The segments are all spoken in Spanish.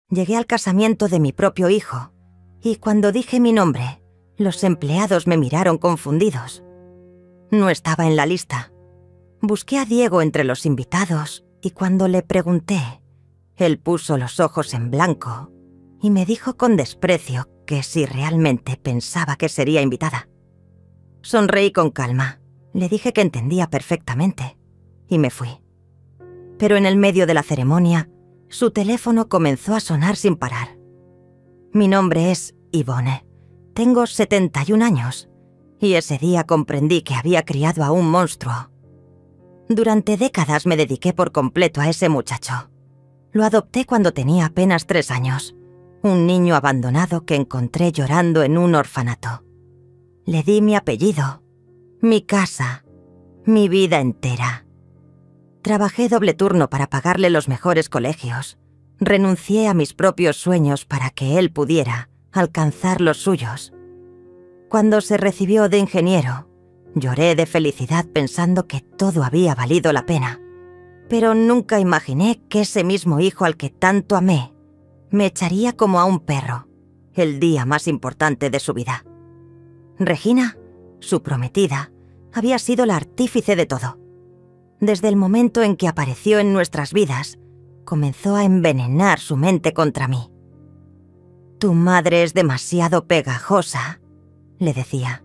Llegué al casamiento de mi propio hijo, y cuando dije mi nombre, los empleados me miraron confundidos. No estaba en la lista. Busqué a Diego entre los invitados, y cuando le pregunté, él puso los ojos en blanco y me dijo con desprecio que si realmente pensaba que sería invitada. Sonreí con calma, le dije que entendía perfectamente, y me fui. Pero en el medio de la ceremonia, su teléfono comenzó a sonar sin parar. Mi nombre es Yvonne, tengo 71 años, y ese día comprendí que había criado a un monstruo. Durante décadas me dediqué por completo a ese muchacho. Lo adopté cuando tenía apenas 3 años, un niño abandonado que encontré llorando en un orfanato. Le di mi apellido, mi casa, mi vida entera. Trabajé doble turno para pagarle los mejores colegios. Renuncié a mis propios sueños para que él pudiera alcanzar los suyos. Cuando se recibió de ingeniero, lloré de felicidad pensando que todo había valido la pena. Pero nunca imaginé que ese mismo hijo al que tanto amé me echaría como a un perro el día más importante de su vida. Regina, su prometida, había sido la artífice de todo. Desde el momento en que apareció en nuestras vidas, comenzó a envenenar su mente contra mí. «Tu madre es demasiado pegajosa», le decía.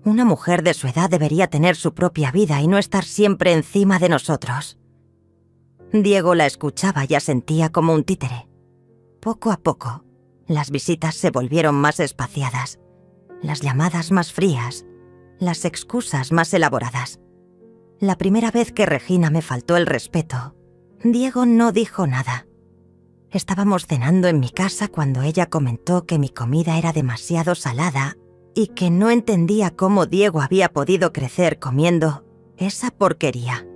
«Una mujer de su edad debería tener su propia vida y no estar siempre encima de nosotros». Diego la escuchaba y asentía como un títere. Poco a poco, las visitas se volvieron más espaciadas, las llamadas más frías, las excusas más elaboradas. La primera vez que Regina me faltó el respeto, Diego no dijo nada. Estábamos cenando en mi casa cuando ella comentó que mi comida era demasiado salada y que no entendía cómo Diego había podido crecer comiendo esa porquería.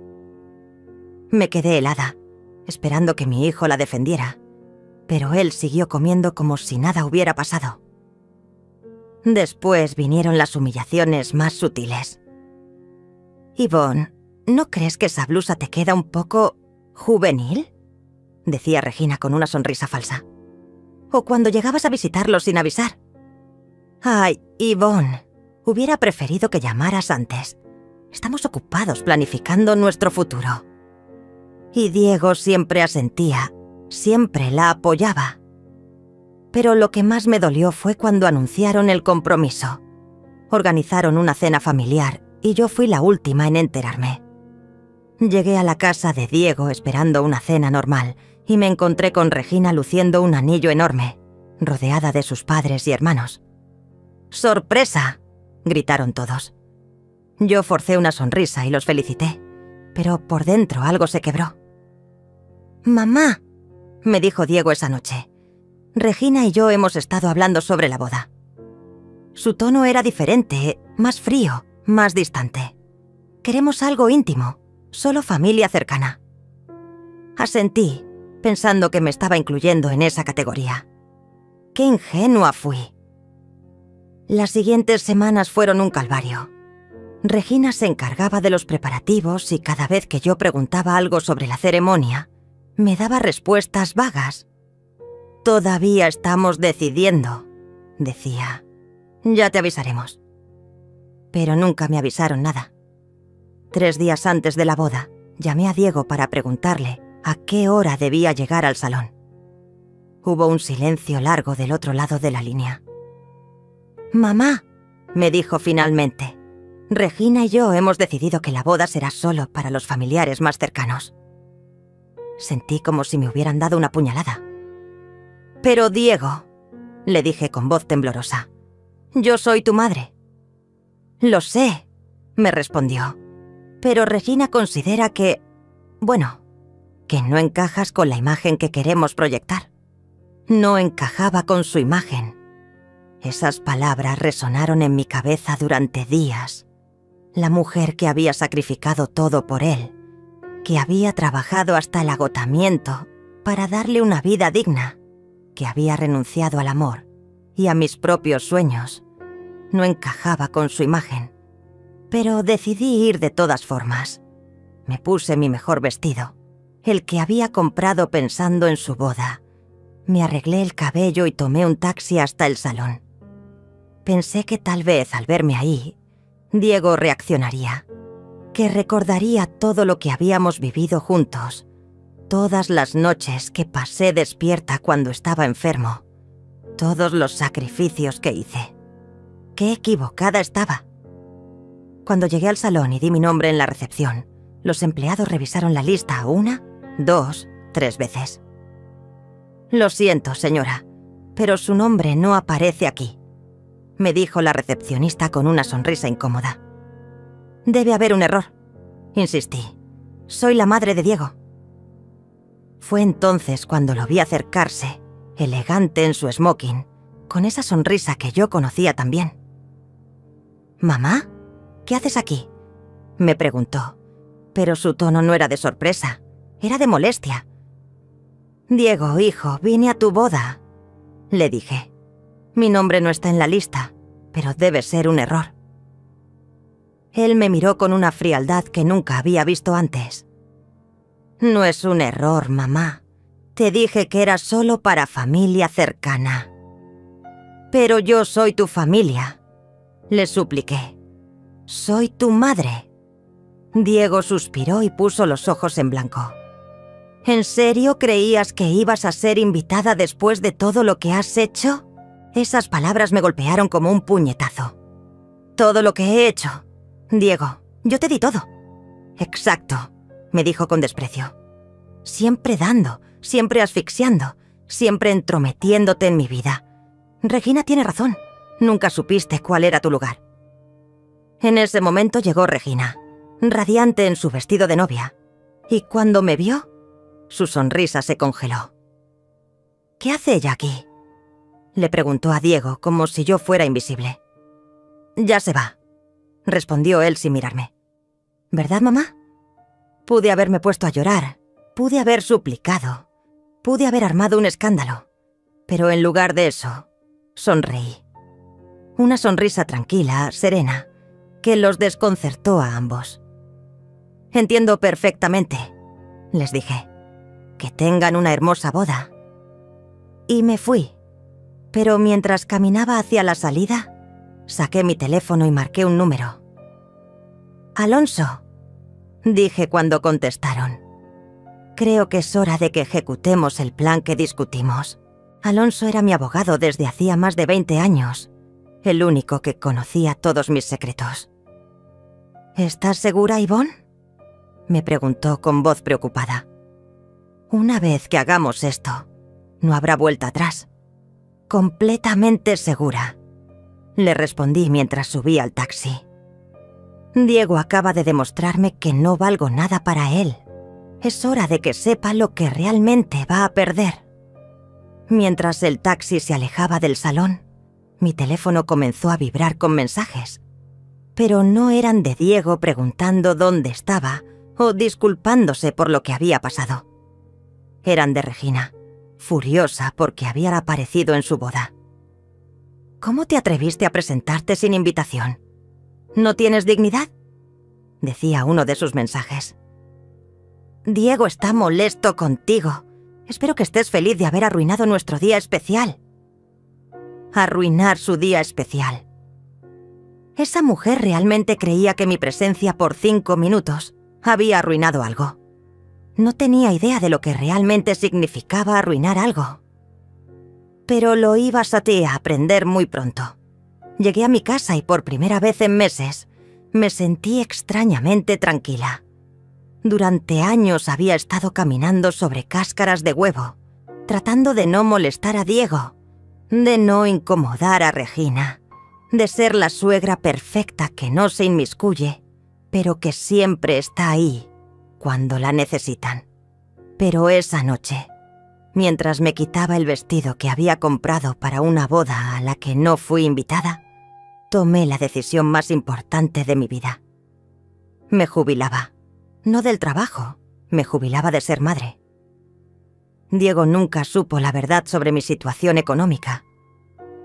Me quedé helada, esperando que mi hijo la defendiera, pero él siguió comiendo como si nada hubiera pasado. Después vinieron las humillaciones más sutiles. «Yvonne, ¿no crees que esa blusa te queda un poco juvenil?», decía Regina con una sonrisa falsa. «O cuando llegabas a visitarlo sin avisar». «Ay, Yvonne, hubiera preferido que llamaras antes. Estamos ocupados planificando nuestro futuro». Y Diego siempre asentía, siempre la apoyaba. Pero lo que más me dolió fue cuando anunciaron el compromiso. Organizaron una cena familiar y yo fui la última en enterarme. Llegué a la casa de Diego esperando una cena normal y me encontré con Regina luciendo un anillo enorme, rodeada de sus padres y hermanos. «¡Sorpresa!», gritaron todos. Yo forcé una sonrisa y los felicité, pero por dentro algo se quebró. «Mamá», me dijo Diego esa noche, «Regina y yo hemos estado hablando sobre la boda». Su tono era diferente, más frío, más distante. «Queremos algo íntimo, solo familia cercana». Asentí, pensando que me estaba incluyendo en esa categoría. ¡Qué ingenua fui! Las siguientes semanas fueron un calvario. Regina se encargaba de los preparativos y cada vez que yo preguntaba algo sobre la ceremonia, me daba respuestas vagas. «Todavía estamos decidiendo», decía. «Ya te avisaremos». Pero nunca me avisaron nada. 3 días antes de la boda, llamé a Diego para preguntarle a qué hora debía llegar al salón. Hubo un silencio largo del otro lado de la línea. «Mamá», me dijo finalmente, «Regina y yo hemos decidido que la boda será solo para los familiares más cercanos». Sentí como si me hubieran dado una puñalada. «Pero Diego», le dije con voz temblorosa, «yo soy tu madre». «Lo sé», me respondió, «pero Regina considera que, bueno, que no encajas con la imagen que queremos proyectar». No encajaba con su imagen. Esas palabras resonaron en mi cabeza durante días. La mujer que había sacrificado todo por él, que había trabajado hasta el agotamiento para darle una vida digna, que había renunciado al amor y a mis propios sueños, no encajaba con su imagen. Pero decidí ir de todas formas. Me puse mi mejor vestido, el que había comprado pensando en su boda, Me arreglé el cabello y tomé un taxi hasta el salón. Pensé que tal vez al verme ahí, Diego reaccionaría, que recordaría todo lo que habíamos vivido juntos, todas las noches que pasé despierta cuando estaba enfermo, todos los sacrificios que hice. ¡Qué equivocada estaba! Cuando llegué al salón y di mi nombre en la recepción, los empleados revisaron la lista 1, 2, 3 veces. «Lo siento, señora, pero su nombre no aparece aquí», me dijo la recepcionista con una sonrisa incómoda. «Debe haber un error», insistí. «Soy la madre de Diego». Fue entonces cuando lo vi acercarse, elegante en su smoking, con esa sonrisa que yo conocía también. «¿Mamá? ¿Qué haces aquí?», me preguntó, pero su tono no era de sorpresa, era de molestia. «Diego, hijo, vine a tu boda», le dije. «Mi nombre no está en la lista, pero debe ser un error». Él me miró con una frialdad que nunca había visto antes. «No es un error, mamá. Te dije que era solo para familia cercana». «Pero yo soy tu familia», le supliqué. «Soy tu madre». Diego suspiró y puso los ojos en blanco. «¿En serio creías que ibas a ser invitada después de todo lo que has hecho?». Esas palabras me golpearon como un puñetazo. «Todo lo que he hecho. Diego, yo te di todo». «Exacto», me dijo con desprecio. «Siempre dando, siempre asfixiando, siempre entrometiéndote en mi vida. Regina tiene razón. Nunca supiste cuál era tu lugar». En ese momento llegó Regina, radiante en su vestido de novia, y cuando me vio, su sonrisa se congeló. «¿Qué hace ella aquí?», le preguntó a Diego como si yo fuera invisible. «Ya se va», respondió él sin mirarme. «¿Verdad, mamá?». Pude haberme puesto a llorar, pude haber suplicado, pude haber armado un escándalo, pero en lugar de eso, sonreí. Una sonrisa tranquila, serena, que los desconcertó a ambos. «Entiendo perfectamente», les dije. «Que tengan una hermosa boda». Y me fui. Pero mientras caminaba hacia la salida, saqué mi teléfono y marqué un número. «Alonso», dije cuando contestaron. «Creo que es hora de que ejecutemos el plan que discutimos». Alonso era mi abogado desde hacía más de 20 años, el único que conocía todos mis secretos. «¿Estás segura, Yvonne?», me preguntó con voz preocupada. «Una vez que hagamos esto, no habrá vuelta atrás». «Completamente segura», le respondí mientras subía al taxi. «Diego acaba de demostrarme que no valgo nada para él. Es hora de que sepa lo que realmente va a perder». Mientras el taxi se alejaba del salón, mi teléfono comenzó a vibrar con mensajes. Pero no eran de Diego preguntando dónde estaba o disculpándose por lo que había pasado. Eran de Regina, furiosa porque había aparecido en su boda. «¿Cómo te atreviste a presentarte sin invitación? ¿No tienes dignidad?», decía uno de sus mensajes. «Diego está molesto contigo. Espero que estés feliz de haber arruinado nuestro día especial». Arruinar su día especial. Esa mujer realmente creía que mi presencia por 5 minutos había arruinado algo. No tenía idea de lo que realmente significaba arruinar algo. Pero lo ibas a aprender muy pronto. Llegué a mi casa y por primera vez en meses me sentí extrañamente tranquila. Durante años había estado caminando sobre cáscaras de huevo, tratando de no molestar a Diego, de no incomodar a Regina, de ser la suegra perfecta que no se inmiscuye, pero que siempre está ahí cuando la necesitan. Pero esa noche, mientras me quitaba el vestido que había comprado para una boda a la que no fui invitada, tomé la decisión más importante de mi vida. Me jubilaba. No del trabajo, me jubilaba de ser madre. Diego nunca supo la verdad sobre mi situación económica.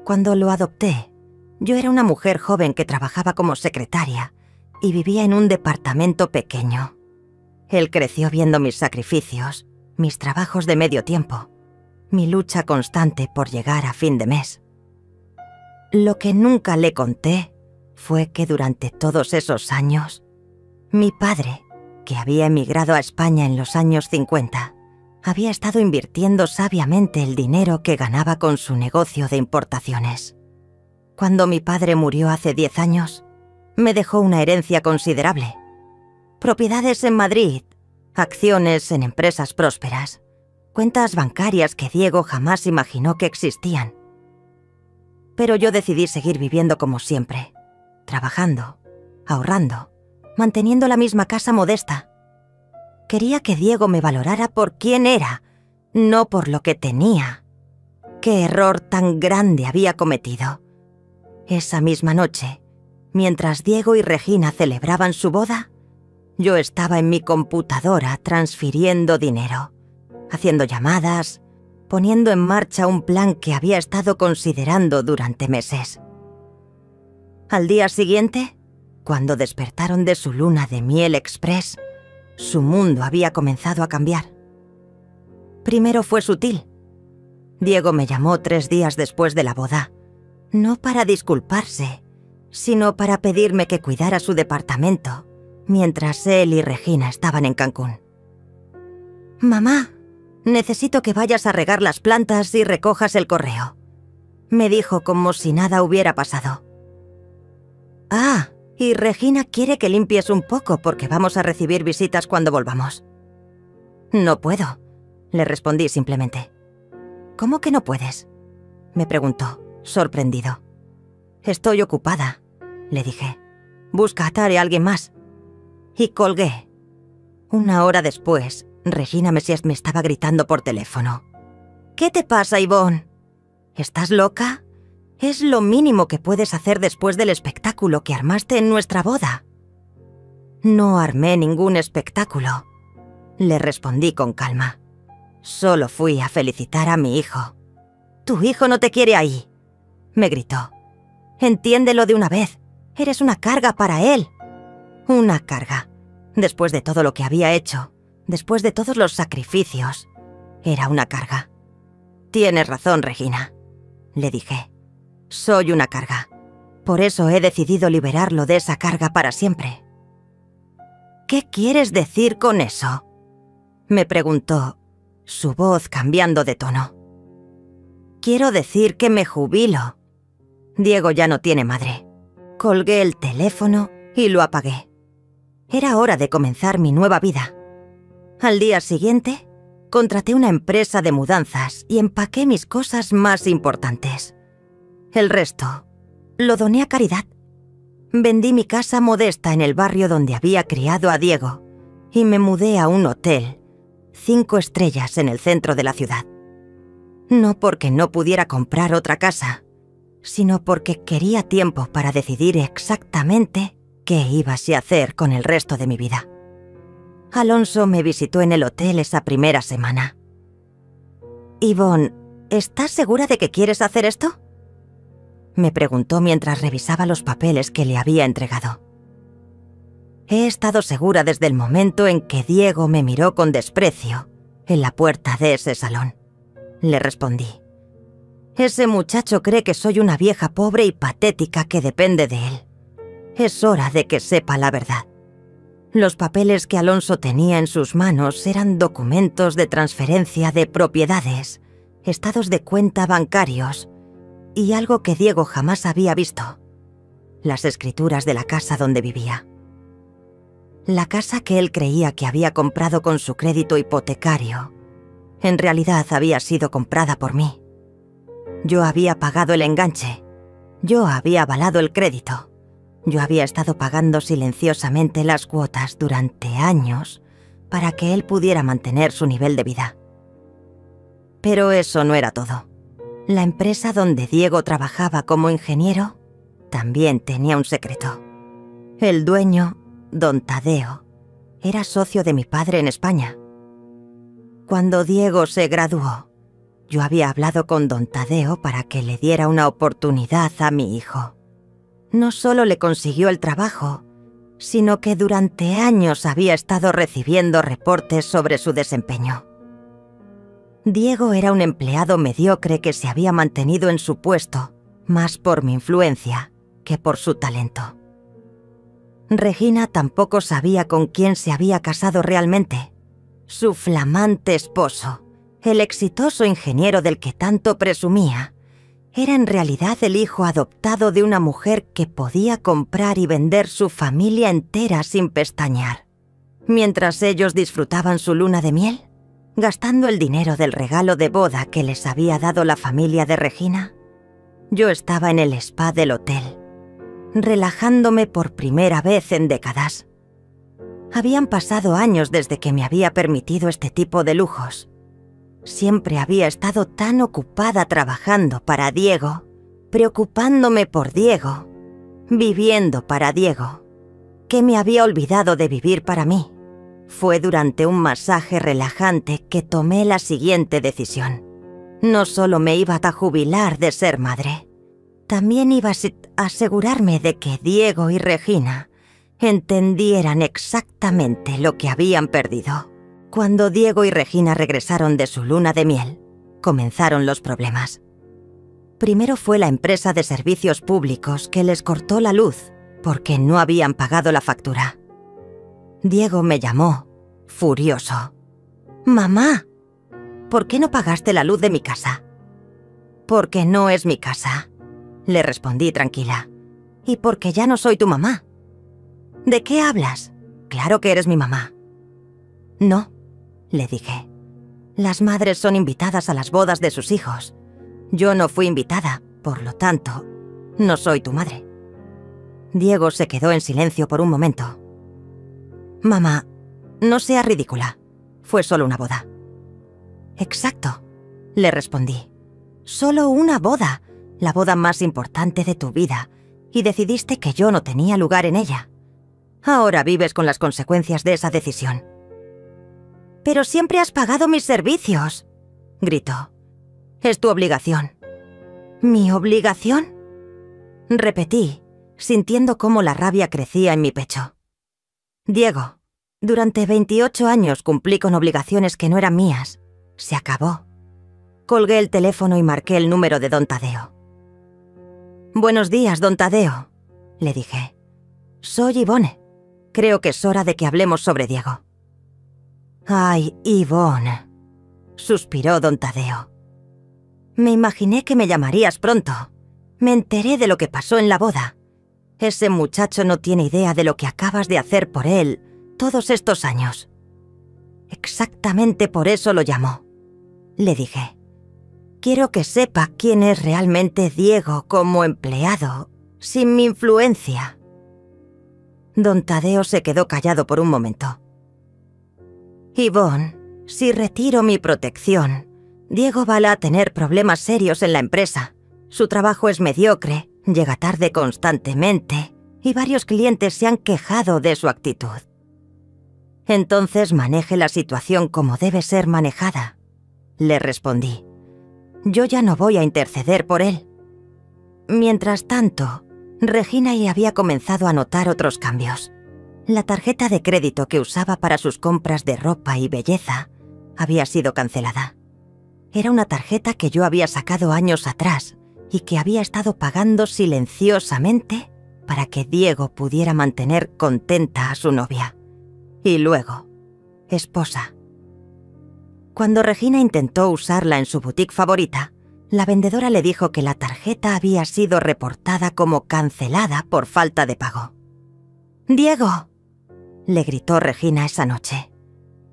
Cuando lo adopté, yo era una mujer joven que trabajaba como secretaria y vivía en un departamento pequeño. Él creció viendo mis sacrificios, mis trabajos de medio tiempo. mi lucha constante por llegar a fin de mes. Lo que nunca le conté fue que durante todos esos años, mi padre, que había emigrado a España en los años 50, había estado invirtiendo sabiamente el dinero que ganaba con su negocio de importaciones. Cuando mi padre murió hace 10 años, me dejó una herencia considerable. Propiedades en Madrid, acciones en empresas prósperas, cuentas bancarias que Diego jamás imaginó que existían. Pero yo decidí seguir viviendo como siempre, trabajando, ahorrando, manteniendo la misma casa modesta. Quería que Diego me valorara por quién era, no por lo que tenía. ¿Qué error tan grande había cometido? Esa misma noche, mientras Diego y Regina celebraban su boda, yo estaba en mi computadora transfiriendo dinero, haciendo llamadas, poniendo en marcha un plan que había estado considerando durante meses. Al día siguiente, cuando despertaron de su luna de miel express, su mundo había comenzado a cambiar. Primero fue sutil. Diego me llamó 3 días después de la boda, no para disculparse, sino para pedirme que cuidara su departamento, mientras él y Regina estaban en Cancún. «Mamá, necesito que vayas a regar las plantas y recojas el correo», me dijo como si nada hubiera pasado. «Ah, y Regina quiere que limpies un poco porque vamos a recibir visitas cuando volvamos». «No puedo», le respondí simplemente. «¿Cómo que no puedes?», me preguntó, sorprendido. «Estoy ocupada», le dije. «Busca a Tare a alguien más». Y colgué. 1 hora después, Regina Messias me estaba gritando por teléfono. «¿Qué te pasa, Yvonne? ¿Estás loca? Es lo mínimo que puedes hacer después del espectáculo que armaste en nuestra boda». «No armé ningún espectáculo», le respondí con calma. «Solo fui a felicitar a mi hijo». «Tu hijo no te quiere ahí», me gritó. «Entiéndelo de una vez. Eres una carga para él». Una carga. Después de todo lo que había hecho, después de todos los sacrificios, era una carga. «Tienes razón, Regina», le dije. «Soy una carga. Por eso he decidido liberarlo de esa carga para siempre». «¿Qué quieres decir con eso?», me preguntó, su voz cambiando de tono. «Quiero decir que me jubilo. Diego ya no tiene madre». Colgué el teléfono y lo apagué. Era hora de comenzar mi nueva vida. Al día siguiente, contraté una empresa de mudanzas y empaqué mis cosas más importantes. El resto lo doné a caridad. Vendí mi casa modesta en el barrio donde había criado a Diego y me mudé a un hotel, 5 estrellas en el centro de la ciudad. No porque no pudiera comprar otra casa, sino porque quería tiempo para decidir exactamente qué iba a hacer con el resto de mi vida. Alonso me visitó en el hotel esa primera semana. «Yvonne, ¿estás segura de que quieres hacer esto?», me preguntó mientras revisaba los papeles que le había entregado. «He estado segura desde el momento en que Diego me miró con desprecio en la puerta de ese salón», le respondí. «Ese muchacho cree que soy una vieja pobre y patética que depende de él. Es hora de que sepa la verdad». Los papeles que Alonso tenía en sus manos eran documentos de transferencia de propiedades, estados de cuenta bancarios y algo que Diego jamás había visto: las escrituras de la casa donde vivía. La casa que él creía que había comprado con su crédito hipotecario, en realidad había sido comprada por mí. Yo había pagado el enganche, yo había avalado el crédito. Yo había estado pagando silenciosamente las cuotas durante años para que él pudiera mantener su nivel de vida. Pero eso no era todo. La empresa donde Diego trabajaba como ingeniero también tenía un secreto. El dueño, don Tadeo, era socio de mi padre en España. Cuando Diego se graduó, yo había hablado con don Tadeo para que le diera una oportunidad a mi hijo. No solo le consiguió el trabajo, sino que durante años había estado recibiendo reportes sobre su desempeño. Diego era un empleado mediocre que se había mantenido en su puesto, más por mi influencia que por su talento. Regina tampoco sabía con quién se había casado realmente. Su flamante esposo, el exitoso ingeniero del que tanto presumía, era en realidad el hijo adoptado de una mujer que podía comprar y vender su familia entera sin pestañear. Mientras ellos disfrutaban su luna de miel, gastando el dinero del regalo de boda que les había dado la familia de Regina, yo estaba en el spa del hotel, relajándome por primera vez en décadas. Habían pasado años desde que me había permitido este tipo de lujos. Siempre había estado tan ocupada trabajando para Diego, preocupándome por Diego, viviendo para Diego, que me había olvidado de vivir para mí. Fue durante un masaje relajante que tomé la siguiente decisión. No solo me iba a jubilar de ser madre, también iba a asegurarme de que Diego y Regina entendieran exactamente lo que habían perdido. Cuando Diego y Regina regresaron de su luna de miel, comenzaron los problemas. Primero fue la empresa de servicios públicos que les cortó la luz porque no habían pagado la factura. Diego me llamó, furioso. «Mamá, ¿por qué no pagaste la luz de mi casa?» «Porque no es mi casa», le respondí tranquila. «Y porque ya no soy tu mamá». «¿De qué hablas? Claro que eres mi mamá». «No», le dije. «Las madres son invitadas a las bodas de sus hijos. Yo no fui invitada, por lo tanto, no soy tu madre». Diego se quedó en silencio por un momento. «Mamá, no seas ridícula. Fue solo una boda». «Exacto», le respondí. «Solo una boda, la boda más importante de tu vida, y decidiste que yo no tenía lugar en ella. Ahora vives con las consecuencias de esa decisión». «Pero siempre has pagado mis servicios», gritó. «Es tu obligación». «¿Mi obligación?», repetí, sintiendo cómo la rabia crecía en mi pecho. «Diego, durante 28 años cumplí con obligaciones que no eran mías. Se acabó». Colgué el teléfono y marqué el número de don Tadeo. «Buenos días, don Tadeo», le dije. «Soy Ivone. Creo que es hora de que hablemos sobre Diego». «Ay, Ivone», suspiró don Tadeo. «Me imaginé que me llamarías pronto. Me enteré de lo que pasó en la boda. Ese muchacho no tiene idea de lo que acabas de hacer por él todos estos años». «Exactamente por eso lo llamó», le dije. «Quiero que sepa quién es realmente Diego como empleado, sin mi influencia». Don Tadeo se quedó callado por un momento. «Ivone, si retiro mi protección, Diego va a tener problemas serios en la empresa. Su trabajo es mediocre, llega tarde constantemente y varios clientes se han quejado de su actitud. Entonces maneje la situación como debe ser manejada», le respondí. «Yo ya no voy a interceder por él». Mientras tanto, Regina ya había comenzado a notar otros cambios. La tarjeta de crédito que usaba para sus compras de ropa y belleza había sido cancelada. Era una tarjeta que yo había sacado años atrás y que había estado pagando silenciosamente para que Diego pudiera mantener contenta a su novia. Y luego, esposa. Cuando Regina intentó usarla en su boutique favorita, la vendedora le dijo que la tarjeta había sido reportada como cancelada por falta de pago. «Diego», le gritó Regina esa noche,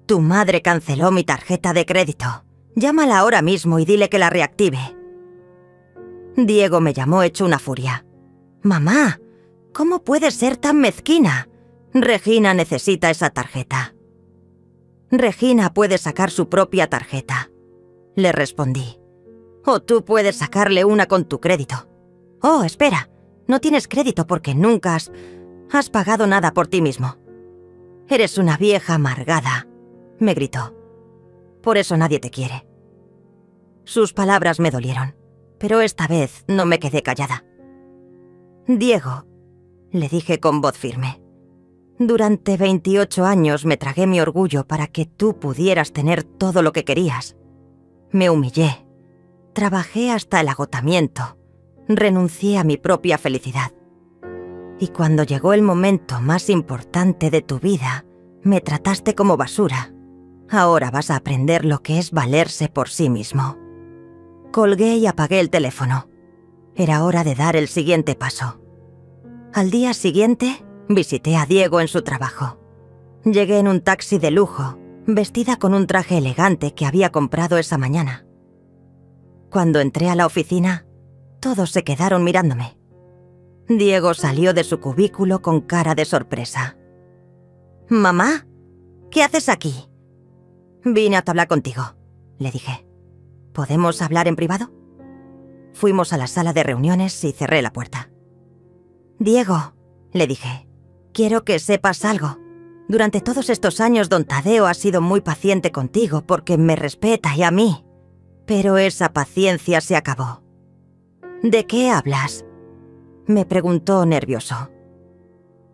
«tu madre canceló mi tarjeta de crédito. Llámala ahora mismo y dile que la reactive». Diego me llamó hecho una furia. «Mamá, ¿cómo puedes ser tan mezquina? Regina necesita esa tarjeta». «Regina puede sacar su propia tarjeta», le respondí. «O tú puedes sacarle una con tu crédito». «Oh, espera, no tienes crédito porque nunca has pagado nada por ti mismo». «Eres una vieja amargada», me gritó. «Por eso nadie te quiere». Sus palabras me dolieron, pero esta vez no me quedé callada. «Diego», le dije con voz firme, «durante 28 años me tragué mi orgullo para que tú pudieras tener todo lo que querías. Me humillé. Trabajé hasta el agotamiento. Renuncié a mi propia felicidad. Y cuando llegó el momento más importante de tu vida, me trataste como basura. Ahora vas a aprender lo que es valerse por sí mismo. Colgué y apagué el teléfono. Era hora de dar el siguiente paso. Al día siguiente, visité a Diego en su trabajo. Llegué en un taxi de lujo, vestida con un traje elegante que había comprado esa mañana. Cuando entré a la oficina, todos se quedaron mirándome. Diego salió de su cubículo con cara de sorpresa. «Mamá, ¿qué haces aquí?» «Vine a hablar contigo», le dije. «¿Podemos hablar en privado?» Fuimos a la sala de reuniones y cerré la puerta. «Diego», le dije, «quiero que sepas algo. Durante todos estos años don Tadeo ha sido muy paciente contigo porque me respeta y a mí. Pero esa paciencia se acabó». «¿De qué hablas?», me preguntó nervioso.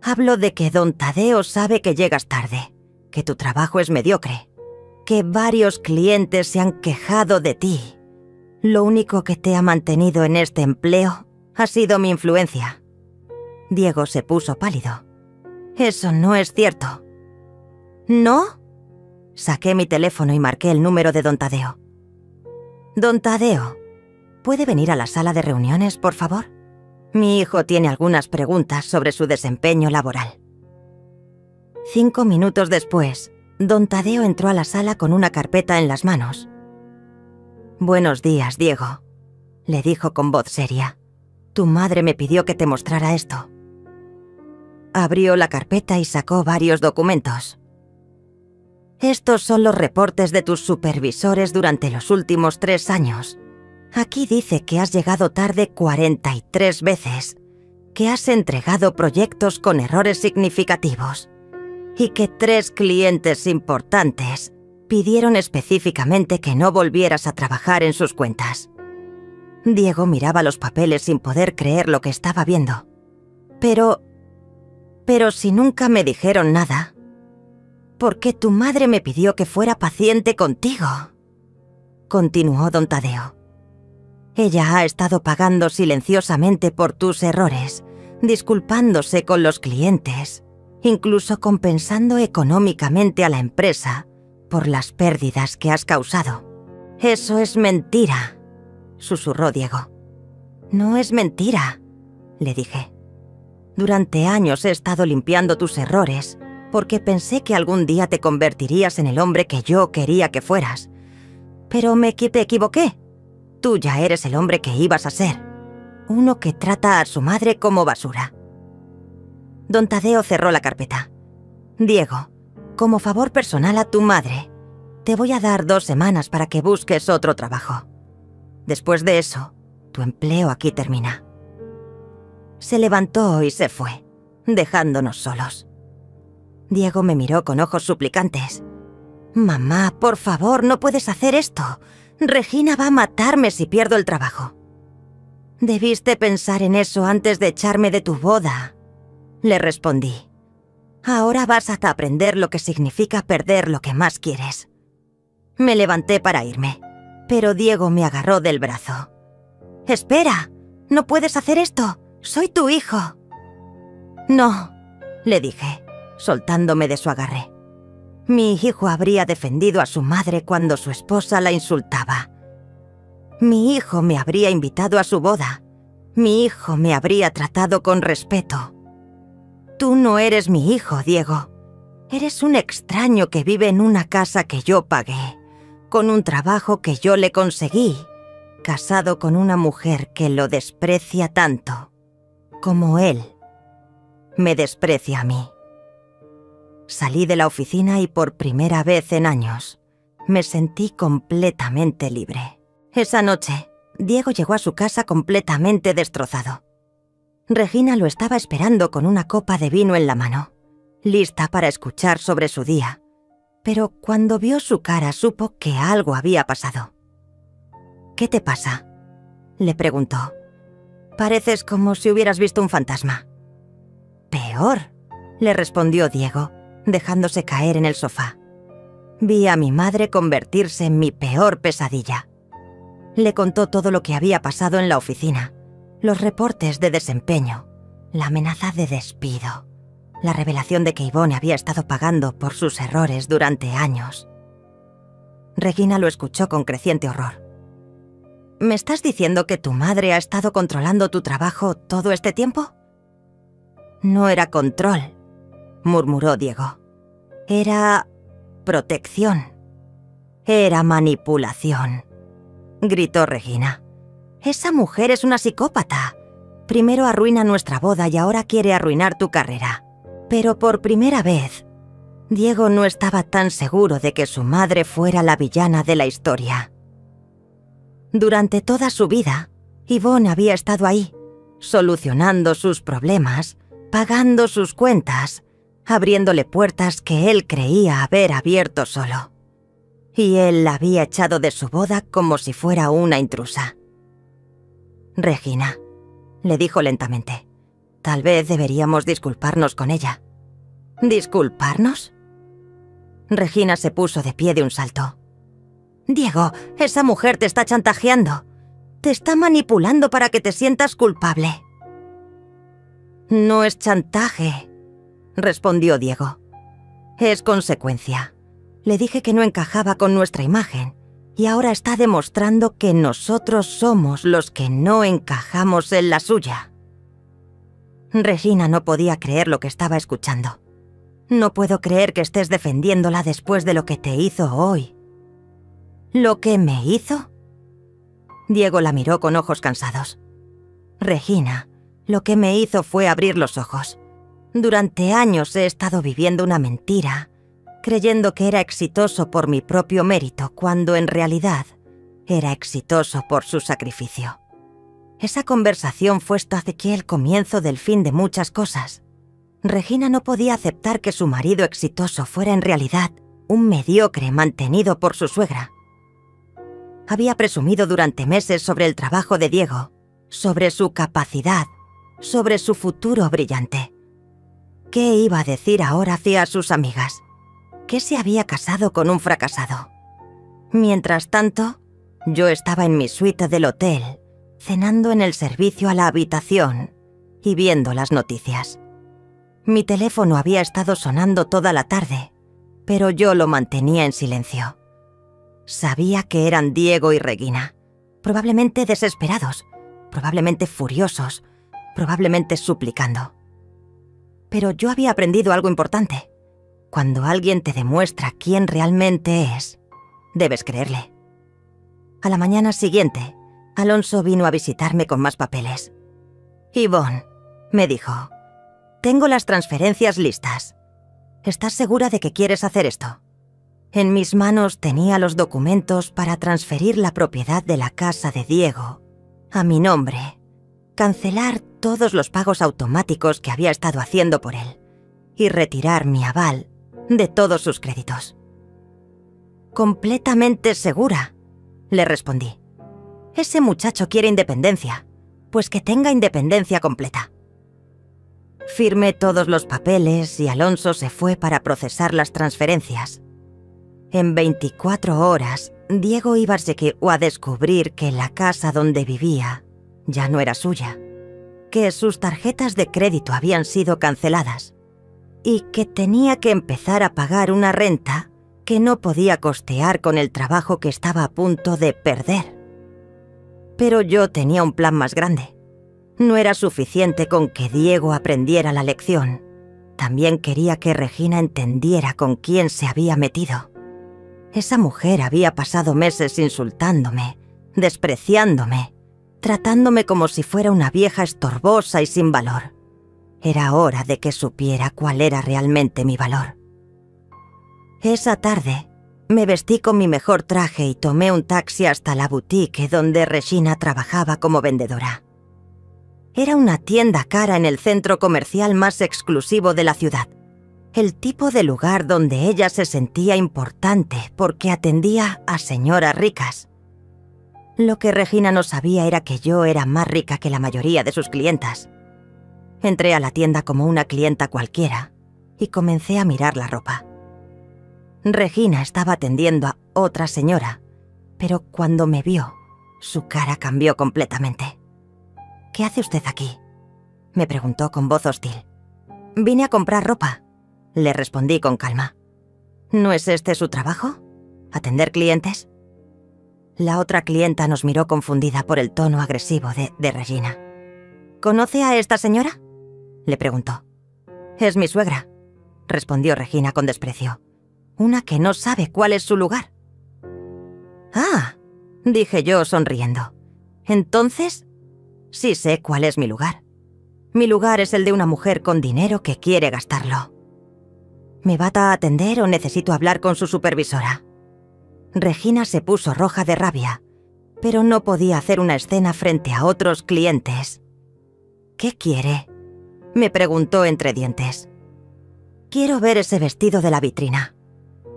«Hablo de que don Tadeo sabe que llegas tarde, que tu trabajo es mediocre, que varios clientes se han quejado de ti. Lo único que te ha mantenido en este empleo ha sido mi influencia». Diego se puso pálido. «Eso no es cierto». «¿No?». Saqué mi teléfono y marqué el número de don Tadeo. «Don Tadeo, ¿puede venir a la sala de reuniones, por favor? Mi hijo tiene algunas preguntas sobre su desempeño laboral». 5 minutos después, don Tadeo entró a la sala con una carpeta en las manos. «Buenos días, Diego», le dijo con voz seria. «Tu madre me pidió que te mostrara esto». Abrió la carpeta y sacó varios documentos. «Estos son los reportes de tus supervisores durante los últimos 3 años. Aquí dice que has llegado tarde 43 veces, que has entregado proyectos con errores significativos y que 3 clientes importantes pidieron específicamente que no volvieras a trabajar en sus cuentas». Diego miraba los papeles sin poder creer lo que estaba viendo. Pero si nunca me dijeron nada, ¿por qué tu madre me pidió que fuera paciente contigo?», continuó don Tadeo. «Ella ha estado pagando silenciosamente por tus errores, disculpándose con los clientes, incluso compensando económicamente a la empresa por las pérdidas que has causado». «Eso es mentira», susurró Diego. «No es mentira», le dije. «Durante años he estado limpiando tus errores porque pensé que algún día te convertirías en el hombre que yo quería que fueras. Pero me equivoqué. Tú ya eres el hombre que ibas a ser, uno que trata a su madre como basura». Don Tadeo cerró la carpeta. «Diego, como favor personal a tu madre, te voy a dar 2 semanas para que busques otro trabajo. Después de eso, tu empleo aquí termina». Se levantó y se fue, dejándonos solos. Diego me miró con ojos suplicantes. «Mamá, por favor, no puedes hacer esto. Regina va a matarme si pierdo el trabajo». «Debiste pensar en eso antes de echarme de tu boda», le respondí. «Ahora vas a aprender lo que significa perder lo que más quieres». Me levanté para irme, pero Diego me agarró del brazo. «Espera, no puedes hacer esto. Soy tu hijo». «No», le dije, soltándome de su agarre. Mi hijo habría defendido a su madre cuando su esposa la insultaba. Mi hijo me habría invitado a su boda. Mi hijo me habría tratado con respeto. Tú no eres mi hijo, Diego. Eres un extraño que vive en una casa que yo pagué, con un trabajo que yo le conseguí, casado con una mujer que lo desprecia tanto como él me desprecia a mí». Salí de la oficina y por primera vez en años me sentí completamente libre. Esa noche, Diego llegó a su casa completamente destrozado. Regina lo estaba esperando con una copa de vino en la mano, lista para escuchar sobre su día, pero cuando vio su cara supo que algo había pasado. «¿Qué te pasa?», le preguntó. «Pareces como si hubieras visto un fantasma». «Peor», le respondió Diego, dejándose caer en el sofá. «Vi a mi madre convertirse en mi peor pesadilla». Le contó todo lo que había pasado en la oficina, los reportes de desempeño, la amenaza de despido, la revelación de que Yvonne había estado pagando por sus errores durante años. Regina lo escuchó con creciente horror. ¿Me estás diciendo que tu madre ha estado controlando tu trabajo todo este tiempo? No era control, murmuró Diego. Era protección. Era manipulación, gritó Regina. Esa mujer es una psicópata. Primero arruina nuestra boda y ahora quiere arruinar tu carrera. Pero por primera vez, Diego no estaba tan seguro de que su madre fuera la villana de la historia. Durante toda su vida, Yvonne había estado ahí, solucionando sus problemas, pagando sus cuentas, abriéndole puertas que él creía haber abierto solo. Y él la había echado de su boda como si fuera una intrusa. Regina, le dijo lentamente, tal vez deberíamos disculparnos con ella. ¿Disculparnos? Regina se puso de pie de un salto. Diego, esa mujer te está chantajeando. Te está manipulando para que te sientas culpable. No es chantaje, respondió Diego. Es consecuencia. Le dije que no encajaba con nuestra imagen y ahora está demostrando que nosotros somos los que no encajamos en la suya. Regina no podía creer lo que estaba escuchando. No puedo creer que estés defendiéndola después de lo que te hizo hoy. ¿Lo que me hizo? Diego la miró con ojos cansados. Regina, lo que me hizo fue abrir los ojos. Durante años he estado viviendo una mentira, creyendo que era exitoso por mi propio mérito, cuando en realidad era exitoso por su sacrificio. Esa conversación fue hasta aquí el comienzo del fin de muchas cosas. Regina no podía aceptar que su marido exitoso fuera en realidad un mediocre mantenido por su suegra. Había presumido durante meses sobre el trabajo de Diego, sobre su capacidad, sobre su futuro brillante. ¿Qué iba a decir ahora hacia sus amigas? Que se había casado con un fracasado. Mientras tanto, yo estaba en mi suite del hotel, cenando en el servicio a la habitación y viendo las noticias. Mi teléfono había estado sonando toda la tarde, pero yo lo mantenía en silencio. Sabía que eran Diego y Regina, probablemente desesperados, probablemente furiosos, probablemente suplicando. Pero yo había aprendido algo importante. Cuando alguien te demuestra quién realmente es, debes creerle. A la mañana siguiente, Alonso vino a visitarme con más papeles. Yvonne, me dijo, tengo las transferencias listas. ¿Estás segura de que quieres hacer esto? En mis manos tenía los documentos para transferir la propiedad de la casa de Diego a mi nombre, cancelar todos los pagos automáticos que había estado haciendo por él y retirar mi aval de todos sus créditos. Completamente segura, le respondí. Ese muchacho quiere independencia, pues que tenga independencia completa. Firmé todos los papeles y Alonso se fue para procesar las transferencias. En 24 horas, Diego iba a descubrir que la casa donde vivía ya no era suya, que sus tarjetas de crédito habían sido canceladas y que tenía que empezar a pagar una renta que no podía costear con el trabajo que estaba a punto de perder. Pero yo tenía un plan más grande. No era suficiente con que Diego aprendiera la lección. También quería que Regina entendiera con quién se había metido. Esa mujer había pasado meses insultándome, despreciándome, tratándome como si fuera una vieja estorbosa y sin valor. Era hora de que supiera cuál era realmente mi valor. Esa tarde, me vestí con mi mejor traje y tomé un taxi hasta la boutique donde Regina trabajaba como vendedora. Era una tienda cara en el centro comercial más exclusivo de la ciudad. El tipo de lugar donde ella se sentía importante porque atendía a señoras ricas. Lo que Regina no sabía era que yo era más rica que la mayoría de sus clientas. Entré a la tienda como una clienta cualquiera y comencé a mirar la ropa. Regina estaba atendiendo a otra señora, pero cuando me vio, Su cara cambió completamente. «¿Qué hace usted aquí?», me preguntó con voz hostil. «Vine a comprar ropa», le respondí con calma. «¿No es este su trabajo? ¿Atender clientes?». La otra clienta nos miró confundida por el tono agresivo de Regina. «¿Conoce a esta señora?», le preguntó. «Es mi suegra», respondió Regina con desprecio. «Una que no sabe cuál es su lugar». «Ah», dije yo sonriendo. «Entonces, sí sé cuál es mi lugar. Mi lugar es el de una mujer con dinero que quiere gastarlo. ¿Me va a atender o necesito hablar con su supervisora?». Regina se puso roja de rabia, pero no podía hacer una escena frente a otros clientes. «¿Qué quiere?», me preguntó entre dientes. «Quiero ver ese vestido de la vitrina»,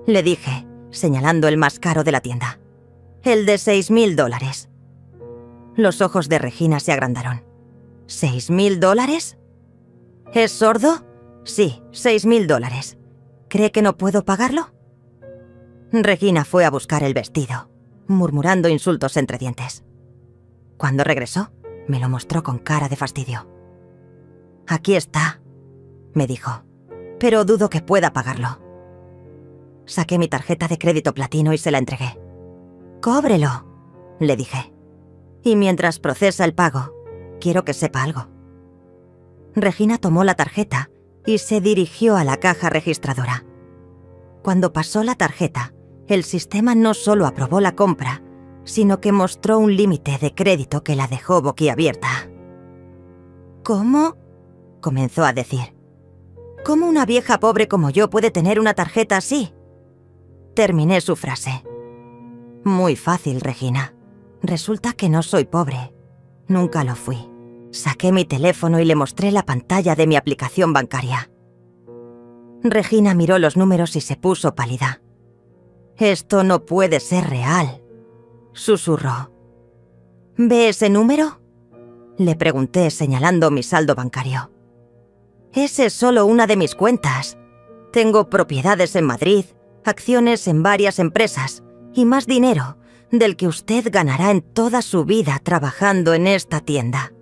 le dije, señalando el más caro de la tienda. «El de $6.000. Los ojos de Regina se agrandaron. ¿$6.000? ¿Es sordo? Sí, $6.000. ¿Cree que no puedo pagarlo?». Regina fue a buscar el vestido, murmurando insultos entre dientes. Cuando regresó, me lo mostró con cara de fastidio. «Aquí está», me dijo, «pero dudo que pueda pagarlo». Saqué mi tarjeta de crédito platino y se la entregué. «Cóbrelo», le dije. «Y mientras procesa el pago, quiero que sepa algo». Regina tomó la tarjeta y se dirigió a la caja registradora. Cuando pasó la tarjeta, el sistema no solo aprobó la compra, sino que mostró un límite de crédito que la dejó boquiabierta. «¿Cómo?», comenzó a decir. «¿Cómo una vieja pobre como yo puede tener una tarjeta así?». Terminé su frase. «Muy fácil, Regina. Resulta que no soy pobre. Nunca lo fui». Saqué mi teléfono y le mostré la pantalla de mi aplicación bancaria. Regina miró los números y se puso pálida. «Esto no puede ser real», susurró. «¿Ve ese número?», le pregunté señalando mi saldo bancario. «Ese es solo una de mis cuentas. Tengo propiedades en Madrid, acciones en varias empresas y más dinero del que usted ganará en toda su vida trabajando en esta tienda».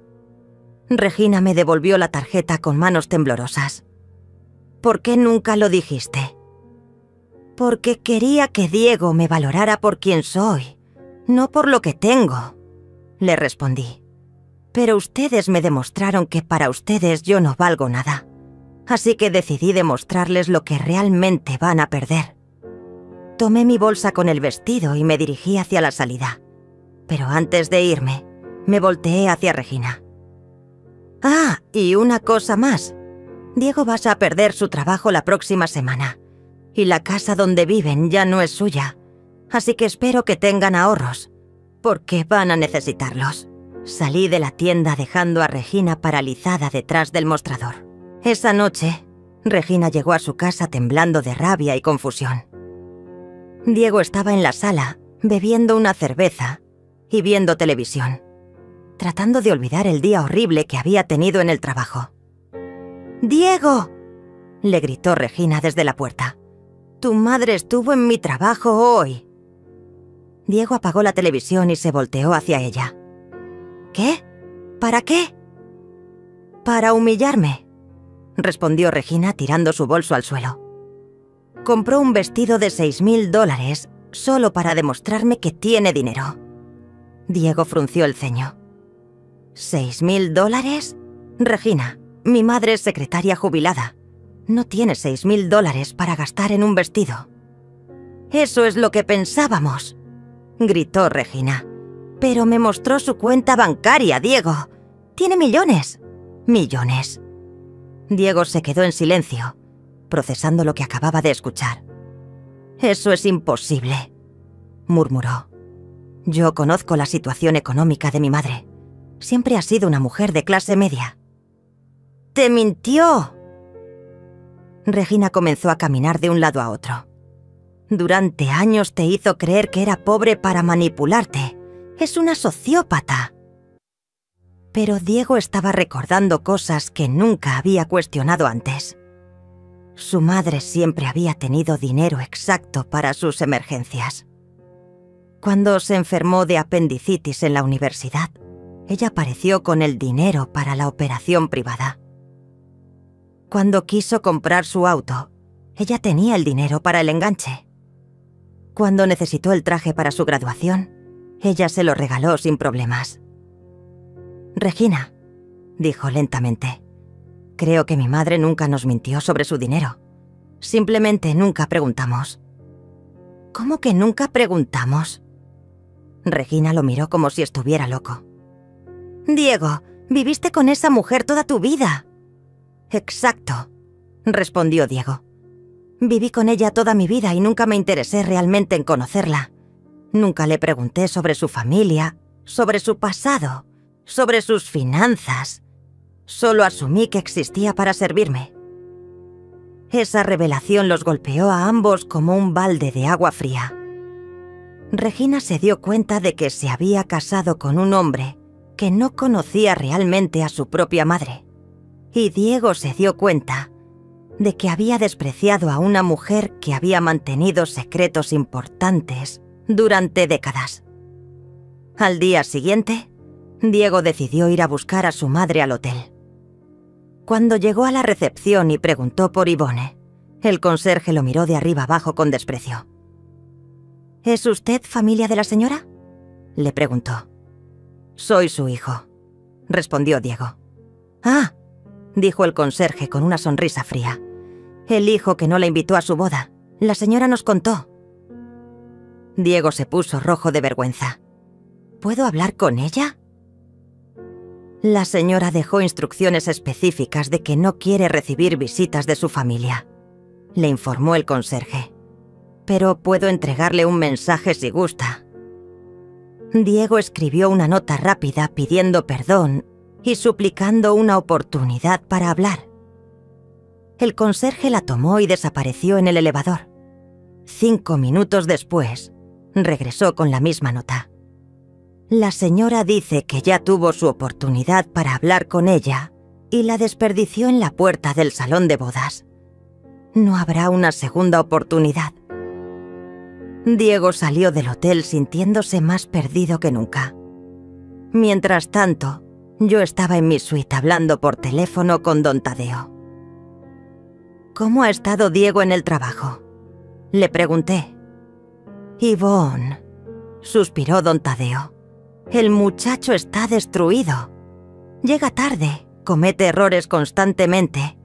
Regina me devolvió la tarjeta con manos temblorosas. «¿Por qué nunca lo dijiste?». «Porque quería que Diego me valorara por quien soy, no por lo que tengo», le respondí. «Pero ustedes me demostraron que para ustedes yo no valgo nada. Así que decidí demostrarles lo que realmente van a perder». Tomé mi bolsa con el vestido y me dirigí hacia la salida. Pero antes de irme, me volteé hacia Regina. «Ah, y una cosa más. Diego va a perder su trabajo la próxima semana. Y la casa donde viven ya no es suya. Así que espero que tengan ahorros, porque van a necesitarlos». Salí de la tienda dejando a Regina paralizada detrás del mostrador. Esa noche, Regina llegó a su casa temblando de rabia y confusión. Diego estaba en la sala, bebiendo una cerveza y viendo televisión, tratando de olvidar el día horrible que había tenido en el trabajo. «¡Diego!», le gritó Regina desde la puerta. «Tu madre estuvo en mi trabajo hoy». Diego apagó la televisión y se volteó hacia ella. «¿Qué? ¿Para qué?». «Para humillarme», respondió Regina tirando su bolso al suelo. «Compró un vestido de $6.000 solo para demostrarme que tiene dinero». Diego frunció el ceño. ¿$6.000? Regina, mi madre es secretaria jubilada. No tiene $6.000 para gastar en un vestido». «Eso es lo que pensábamos», gritó Regina. «Pero me mostró su cuenta bancaria, Diego. Tiene millones». «¿Millones?». Diego se quedó en silencio, procesando lo que acababa de escuchar. «Eso es imposible», murmuró. «Yo conozco la situación económica de mi madre. Siempre ha sido una mujer de clase media». «¡Te mintió!». Regina comenzó a caminar de un lado a otro. «Durante años te hizo creer que era pobre para manipularte. Es una sociópata». Pero Diego estaba recordando cosas que nunca había cuestionado antes. Su madre siempre había tenido dinero exacto para sus emergencias. Cuando se enfermó de apendicitis en la universidad, ella apareció con el dinero para la operación privada. Cuando quiso comprar su auto, ella tenía el dinero para el enganche. Cuando necesitó el traje para su graduación, ella se lo regaló sin problemas. «Regina», dijo lentamente, «creo que mi madre nunca nos mintió sobre su dinero. Simplemente nunca preguntamos». «¿Cómo que nunca preguntamos?». Regina lo miró como si estuviera loco. «Diego, viviste con esa mujer toda tu vida». «Exacto», respondió Diego. «Viví con ella toda mi vida y nunca me interesé realmente en conocerla. Nunca le pregunté sobre su familia, sobre su pasado, sobre sus finanzas. Solo asumí que existía para servirme». Esa revelación los golpeó a ambos como un balde de agua fría. Regina se dio cuenta de que se había casado con un hombre que no conocía realmente a su propia madre. Y Diego se dio cuenta de que había despreciado a una mujer que había mantenido secretos importantes durante décadas. Al día siguiente, Diego decidió ir a buscar a su madre al hotel. Cuando llegó a la recepción y preguntó por Yvonne, el conserje lo miró de arriba abajo con desprecio. «¿Es usted familia de la señora?», le preguntó. «Soy su hijo», respondió Diego. «Ah», dijo el conserje con una sonrisa fría. «El hijo que no la invitó a su boda. La señora nos contó». Diego se puso rojo de vergüenza. «¿Puedo hablar con ella?». La señora dejó instrucciones específicas de que no quiere recibir visitas de su familia, le informó el conserje. «Pero puedo entregarle un mensaje si gusta». Diego escribió una nota rápida pidiendo perdón y suplicando una oportunidad para hablar. El conserje la tomó y desapareció en el elevador. 5 minutos después, regresó con la misma nota. «La señora dice que ya tuvo su oportunidad para hablar con ella y la desperdició en la puerta del salón de bodas. No habrá una segunda oportunidad». Diego salió del hotel sintiéndose más perdido que nunca. Mientras tanto, yo estaba en mi suite hablando por teléfono con don Tadeo. «¿Cómo ha estado Diego en el trabajo?», le pregunté. «Yvonne», suspiró don Tadeo, «el muchacho está destruido. Llega tarde, comete errores constantemente,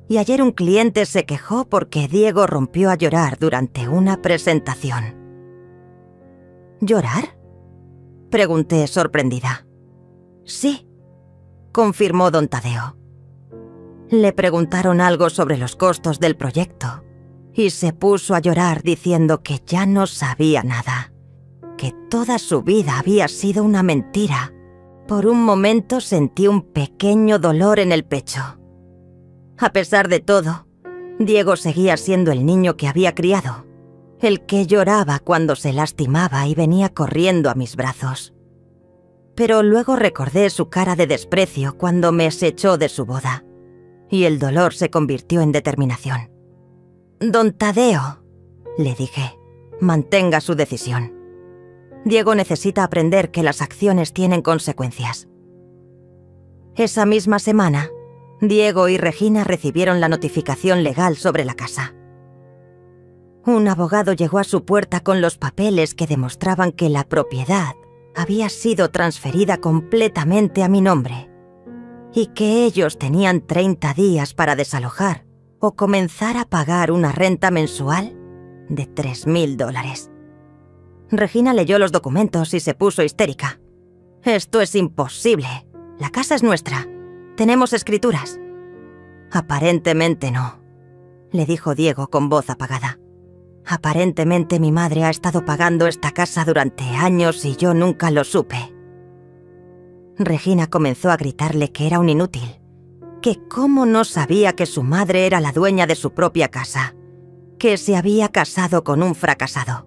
y ayer un cliente se quejó porque Diego rompió a llorar durante una presentación». «¿Llorar?», pregunté sorprendida. «Sí», confirmó don Tadeo. Le preguntaron algo sobre los costos del proyecto y se puso a llorar diciendo que ya no sabía nada, que toda su vida había sido una mentira. Por un momento sentí un pequeño dolor en el pecho. A pesar de todo, Diego seguía siendo el niño que había criado, el que lloraba cuando se lastimaba y venía corriendo a mis brazos. Pero luego recordé su cara de desprecio cuando me echó de su boda, y el dolor se convirtió en determinación. «Don Tadeo», le dije, «mantenga su decisión. Diego necesita aprender que las acciones tienen consecuencias». Esa misma semana, Diego y Regina recibieron la notificación legal sobre la casa. Un abogado llegó a su puerta con los papeles que demostraban que la propiedad había sido transferida completamente a mi nombre y que ellos tenían 30 días para desalojar o comenzar a pagar una renta mensual de $3.000. Regina leyó los documentos y se puso histérica. «Esto es imposible. La casa es nuestra. Tenemos escrituras». «Aparentemente no», le dijo Diego con voz apagada. «Aparentemente mi madre ha estado pagando esta casa durante años y yo nunca lo supe». Regina comenzó a gritarle que era un inútil, que cómo no sabía que su madre era la dueña de su propia casa, que se había casado con un fracasado.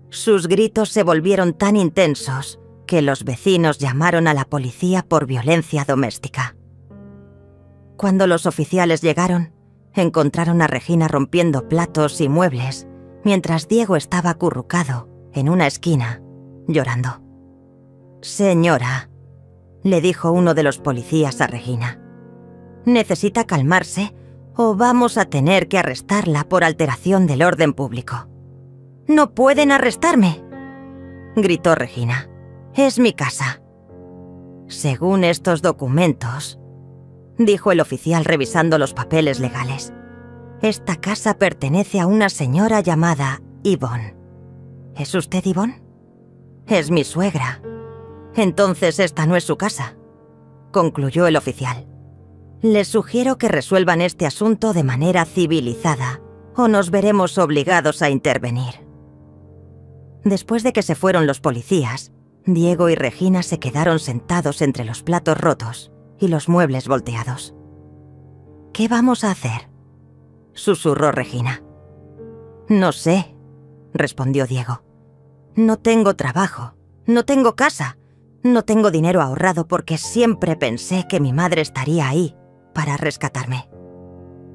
Sus gritos se volvieron tan intensos que los vecinos llamaron a la policía por violencia doméstica. Cuando los oficiales llegaron, encontraron a Regina rompiendo platos y muebles, mientras Diego estaba acurrucado, en una esquina, llorando. «Señora», le dijo uno de los policías a Regina, «necesita calmarse o vamos a tener que arrestarla por alteración del orden público». «No pueden arrestarme», gritó Regina. «Es mi casa». «Según estos documentos», dijo el oficial revisando los papeles legales, «esta casa pertenece a una señora llamada Yvonne». «¿Es usted Yvonne?» «Es mi suegra». «Entonces esta no es su casa», concluyó el oficial. «Les sugiero que resuelvan este asunto de manera civilizada o nos veremos obligados a intervenir». Después de que se fueron los policías, Diego y Regina se quedaron sentados entre los platos rotos y los muebles volteados. «¿Qué vamos a hacer?», susurró Regina. «No sé», respondió Diego. «No tengo trabajo, no tengo casa, no tengo dinero ahorrado porque siempre pensé que mi madre estaría ahí para rescatarme».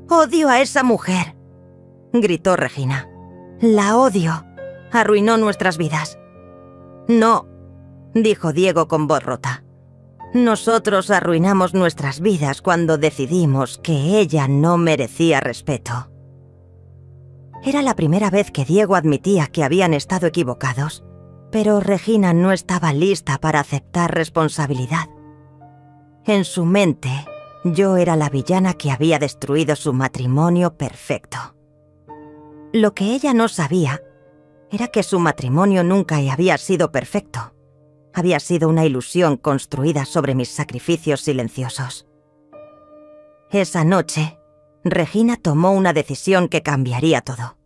«Odio a esa mujer», gritó Regina. «La odio. Arruinó nuestras vidas». «No», dijo Diego con voz rota. «Nosotros arruinamos nuestras vidas cuando decidimos que ella no merecía respeto». Era la primera vez que Diego admitía que habían estado equivocados, pero Regina no estaba lista para aceptar responsabilidad. En su mente, yo era la villana que había destruido su matrimonio perfecto. Lo que ella no sabía era que su matrimonio nunca había sido perfecto. Había sido una ilusión construida sobre mis sacrificios silenciosos. Esa noche, Regina tomó una decisión que cambiaría todo.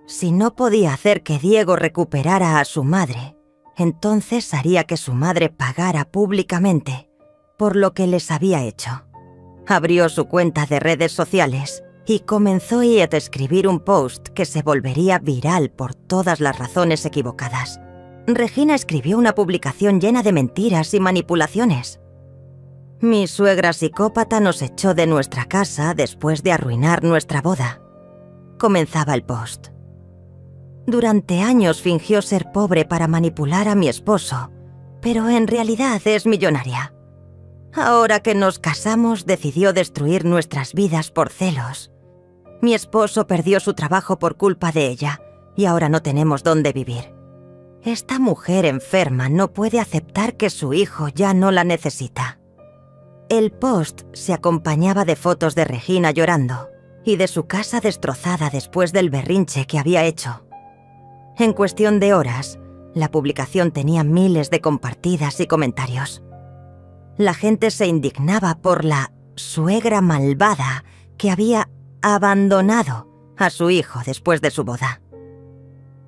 Si no podía hacer que Diego recuperara a su madre, entonces haría que su madre pagara públicamente por lo que les había hecho. Abrió su cuenta de redes sociales y comenzó a escribir un post que se volvería viral por todas las razones equivocadas. Regina escribió una publicación llena de mentiras y manipulaciones. «Mi suegra psicópata nos echó de nuestra casa después de arruinar nuestra boda», comenzaba el post. «Durante años fingió ser pobre para manipular a mi esposo, pero en realidad es millonaria. Ahora que nos casamos, decidió destruir nuestras vidas por celos. Mi esposo perdió su trabajo por culpa de ella y ahora no tenemos dónde vivir. Esta mujer enferma no puede aceptar que su hijo ya no la necesita». El post se acompañaba de fotos de Regina llorando y de su casa destrozada después del berrinche que había hecho. En cuestión de horas, la publicación tenía miles de compartidas y comentarios. La gente se indignaba por la suegra malvada que había abandonado a su hijo después de su boda.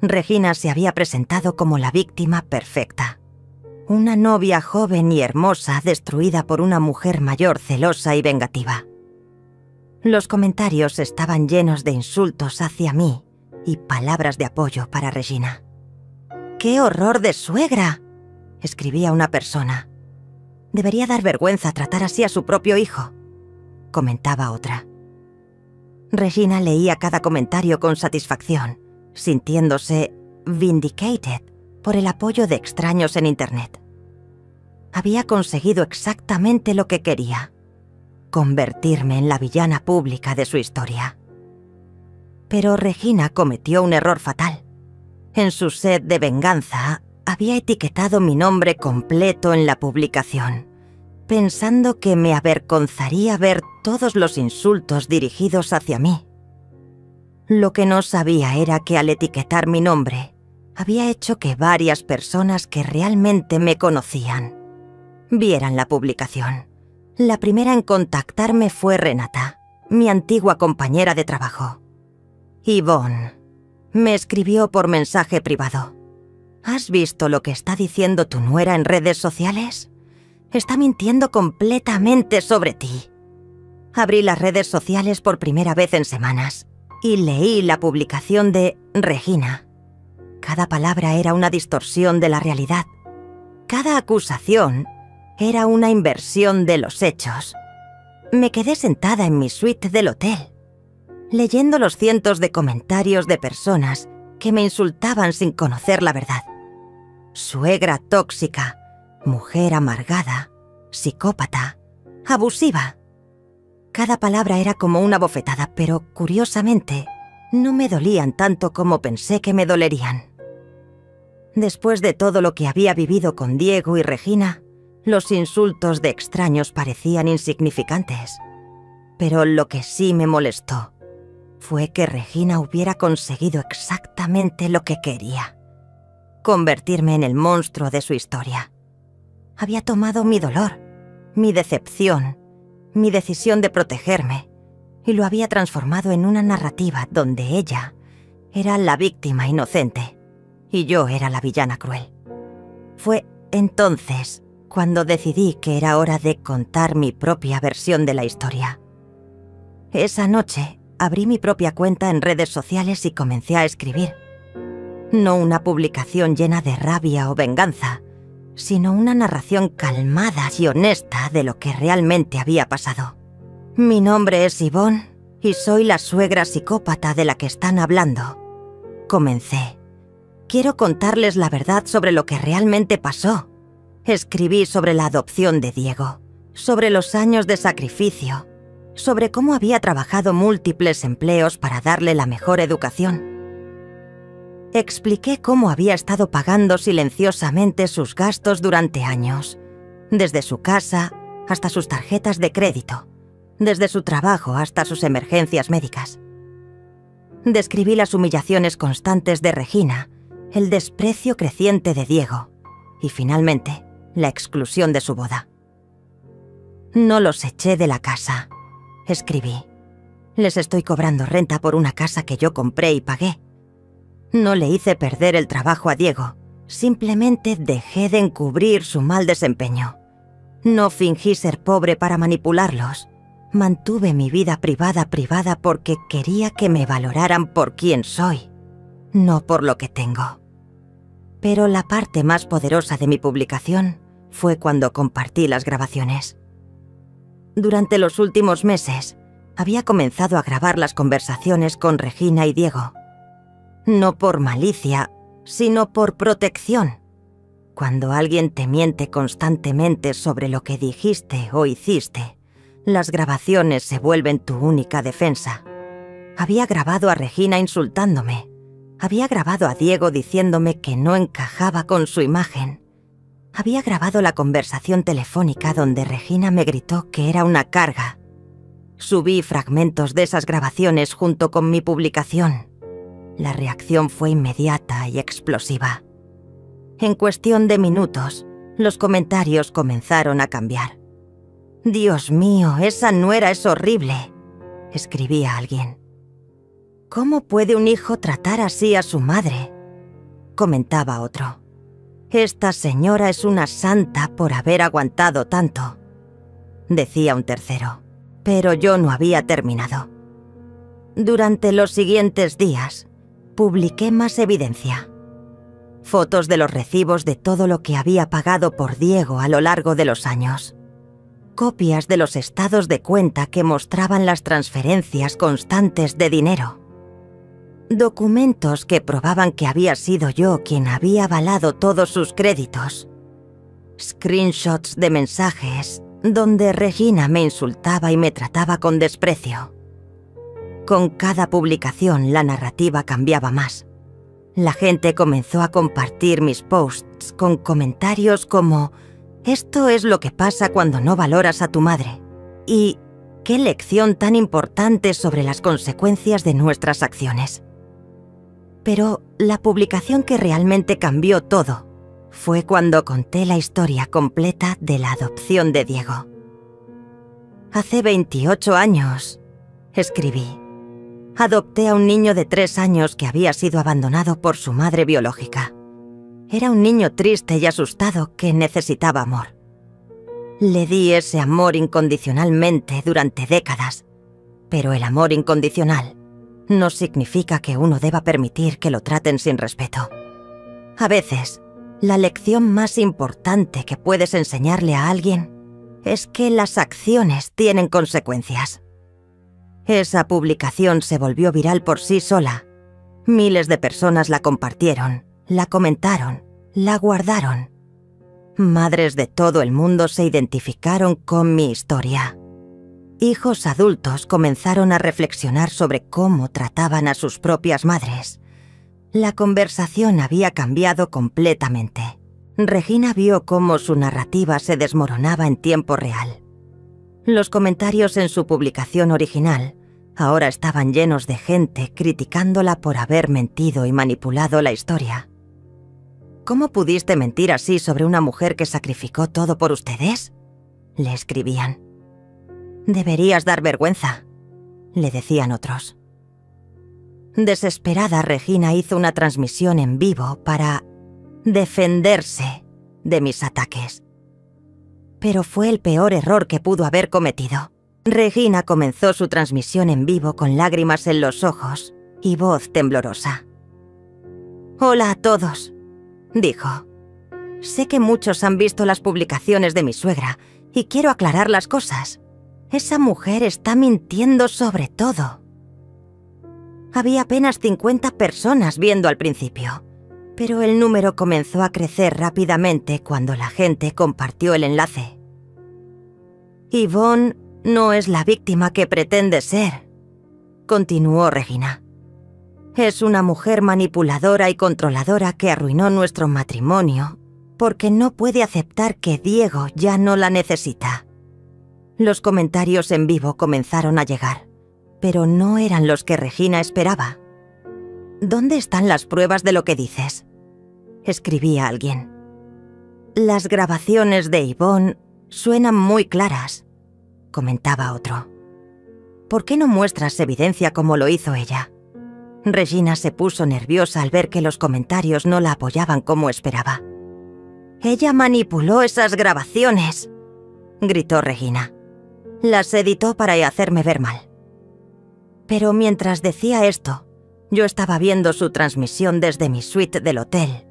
Regina se había presentado como la víctima perfecta. Una novia joven y hermosa destruida por una mujer mayor celosa y vengativa. Los comentarios estaban llenos de insultos hacia mí y palabras de apoyo para Regina. «¡Qué horror de suegra!», escribía una persona. «Debería dar vergüenza tratar así a su propio hijo», comentaba otra. Regina leía cada comentario con satisfacción, sintiéndose vindicated por el apoyo de extraños en Internet. Había conseguido exactamente lo que quería: convertirme en la villana pública de su historia. Pero Regina cometió un error fatal. En su sed de venganza, había etiquetado mi nombre completo en la publicación, pensando que me avergonzaría ver todos los insultos dirigidos hacia mí. Lo que no sabía era que al etiquetar mi nombre, había hecho que varias personas que realmente me conocían vieran la publicación. La primera en contactarme fue Renata, mi antigua compañera de trabajo. Yvonne me escribió por mensaje privado. «¿Has visto lo que está diciendo tu nuera en redes sociales? Está mintiendo completamente sobre ti». Abrí las redes sociales por primera vez en semanas y leí la publicación de Regina. Cada palabra era una distorsión de la realidad. Cada acusación era una inversión de los hechos. Me quedé sentada en mi suite del hotel, leyendo los cientos de comentarios de personas que me insultaban sin conocer la verdad. Suegra tóxica, mujer amargada, psicópata, abusiva. Cada palabra era como una bofetada, pero curiosamente no me dolían tanto como pensé que me dolerían. Después de todo lo que había vivido con Diego y Regina, los insultos de extraños parecían insignificantes. Pero lo que sí me molestó fue que Regina hubiera conseguido exactamente lo que quería: convertirme en el monstruo de su historia. Había tomado mi dolor, mi decepción, mi decisión de protegerme, y lo había transformado en una narrativa donde ella era la víctima inocente y yo era la villana cruel. Fue entonces cuando decidí que era hora de contar mi propia versión de la historia. Esa noche abrí mi propia cuenta en redes sociales y comencé a escribir. No una publicación llena de rabia o venganza, sino una narración calmada y honesta de lo que realmente había pasado. Mi nombre es Yvonne y soy la suegra psicópata de la que están hablando. Comencé. Quiero contarles la verdad sobre lo que realmente pasó. Escribí sobre la adopción de Diego, sobre los años de sacrificio, sobre cómo había trabajado múltiples empleos para darle la mejor educación. Expliqué cómo había estado pagando silenciosamente sus gastos durante años, desde su casa hasta sus tarjetas de crédito, desde su trabajo hasta sus emergencias médicas. Describí las humillaciones constantes de Regina, el desprecio creciente de Diego y, finalmente, la exclusión de su boda. No los eché de la casa, escribí. Les estoy cobrando renta por una casa que yo compré y pagué. No le hice perder el trabajo a Diego, simplemente dejé de encubrir su mal desempeño. No fingí ser pobre para manipularlos. Mantuve mi vida privada porque quería que me valoraran por quien soy, no por lo que tengo. Pero la parte más poderosa de mi publicación fue cuando compartí las grabaciones. Durante los últimos meses, había comenzado a grabar las conversaciones con Regina y Diego. No por malicia, sino por protección. Cuando alguien te miente constantemente sobre lo que dijiste o hiciste, las grabaciones se vuelven tu única defensa. Había grabado a Regina insultándome. Había grabado a Diego diciéndome que no encajaba con su imagen. Había grabado la conversación telefónica donde Regina me gritó que era una carga. Subí fragmentos de esas grabaciones junto con mi publicación. La reacción fue inmediata y explosiva. En cuestión de minutos, los comentarios comenzaron a cambiar. «Dios mío, esa nuera es horrible», escribía alguien. «¿Cómo puede un hijo tratar así a su madre?», comentaba otro. «Esta señora es una santa por haber aguantado tanto», decía un tercero. Pero yo no había terminado. Durante los siguientes días, publiqué más evidencia. Fotos de los recibos de todo lo que había pagado por Diego a lo largo de los años. Copias de los estados de cuenta que mostraban las transferencias constantes de dinero. Documentos que probaban que había sido yo quien había avalado todos sus créditos. Screenshots de mensajes donde Regina me insultaba y me trataba con desprecio. Con cada publicación la narrativa cambiaba más. La gente comenzó a compartir mis posts con comentarios como «Esto es lo que pasa cuando no valoras a tu madre» y «Qué lección tan importante sobre las consecuencias de nuestras acciones». Pero la publicación que realmente cambió todo fue cuando conté la historia completa de la adopción de Diego. «Hace 28 años», escribí, «adopté a un niño de 3 años que había sido abandonado por su madre biológica. Era un niño triste y asustado que necesitaba amor. Le di ese amor incondicionalmente durante décadas, pero el amor incondicional no significa que uno deba permitir que lo traten sin respeto. A veces, la lección más importante que puedes enseñarle a alguien es que las acciones tienen consecuencias». Esa publicación se volvió viral por sí sola Miles de personas la compartieron, la comentaron, la guardaron. Madres de todo el mundo se identificaron con mi historia. Hijos adultos comenzaron a reflexionar sobre cómo trataban a sus propias madres. La conversación había cambiado completamente. Regina vio cómo su narrativa se desmoronaba en tiempo real. Los comentarios en su publicación original ahora estaban llenos de gente criticándola por haber mentido y manipulado la historia. ¿Cómo pudiste mentir así sobre una mujer que sacrificó todo por ustedes?, le escribían. Deberías dar vergüenza, le decían otros. Desesperada, Regina hizo una transmisión en vivo para defenderse de mis ataques. Pero fue el peor error que pudo haber cometido. Regina comenzó su transmisión en vivo con lágrimas en los ojos y voz temblorosa. «Hola a todos», dijo. «Sé que muchos han visto las publicaciones de mi suegra y quiero aclarar las cosas. Esa mujer está mintiendo sobre todo». Había apenas 50 personas viendo al principio, pero el número comenzó a crecer rápidamente cuando la gente compartió el enlace. «Yvonne no es la víctima que pretende ser», continuó Regina. «Es una mujer manipuladora y controladora que arruinó nuestro matrimonio porque no puede aceptar que Diego ya no la necesita». Los comentarios en vivo comenzaron a llegar, pero no eran los que Regina esperaba. «¿Dónde están las pruebas de lo que dices?», escribía alguien. «Las grabaciones de Yvonne suenan muy claras», comentaba otro. «¿Por qué no muestras evidencia como lo hizo ella?». Regina se puso nerviosa al ver que los comentarios no la apoyaban como esperaba. «Ella manipuló esas grabaciones», gritó Regina. «Las editó para hacerme ver mal». Pero mientras decía esto, yo estaba viendo su transmisión desde mi suite del hotel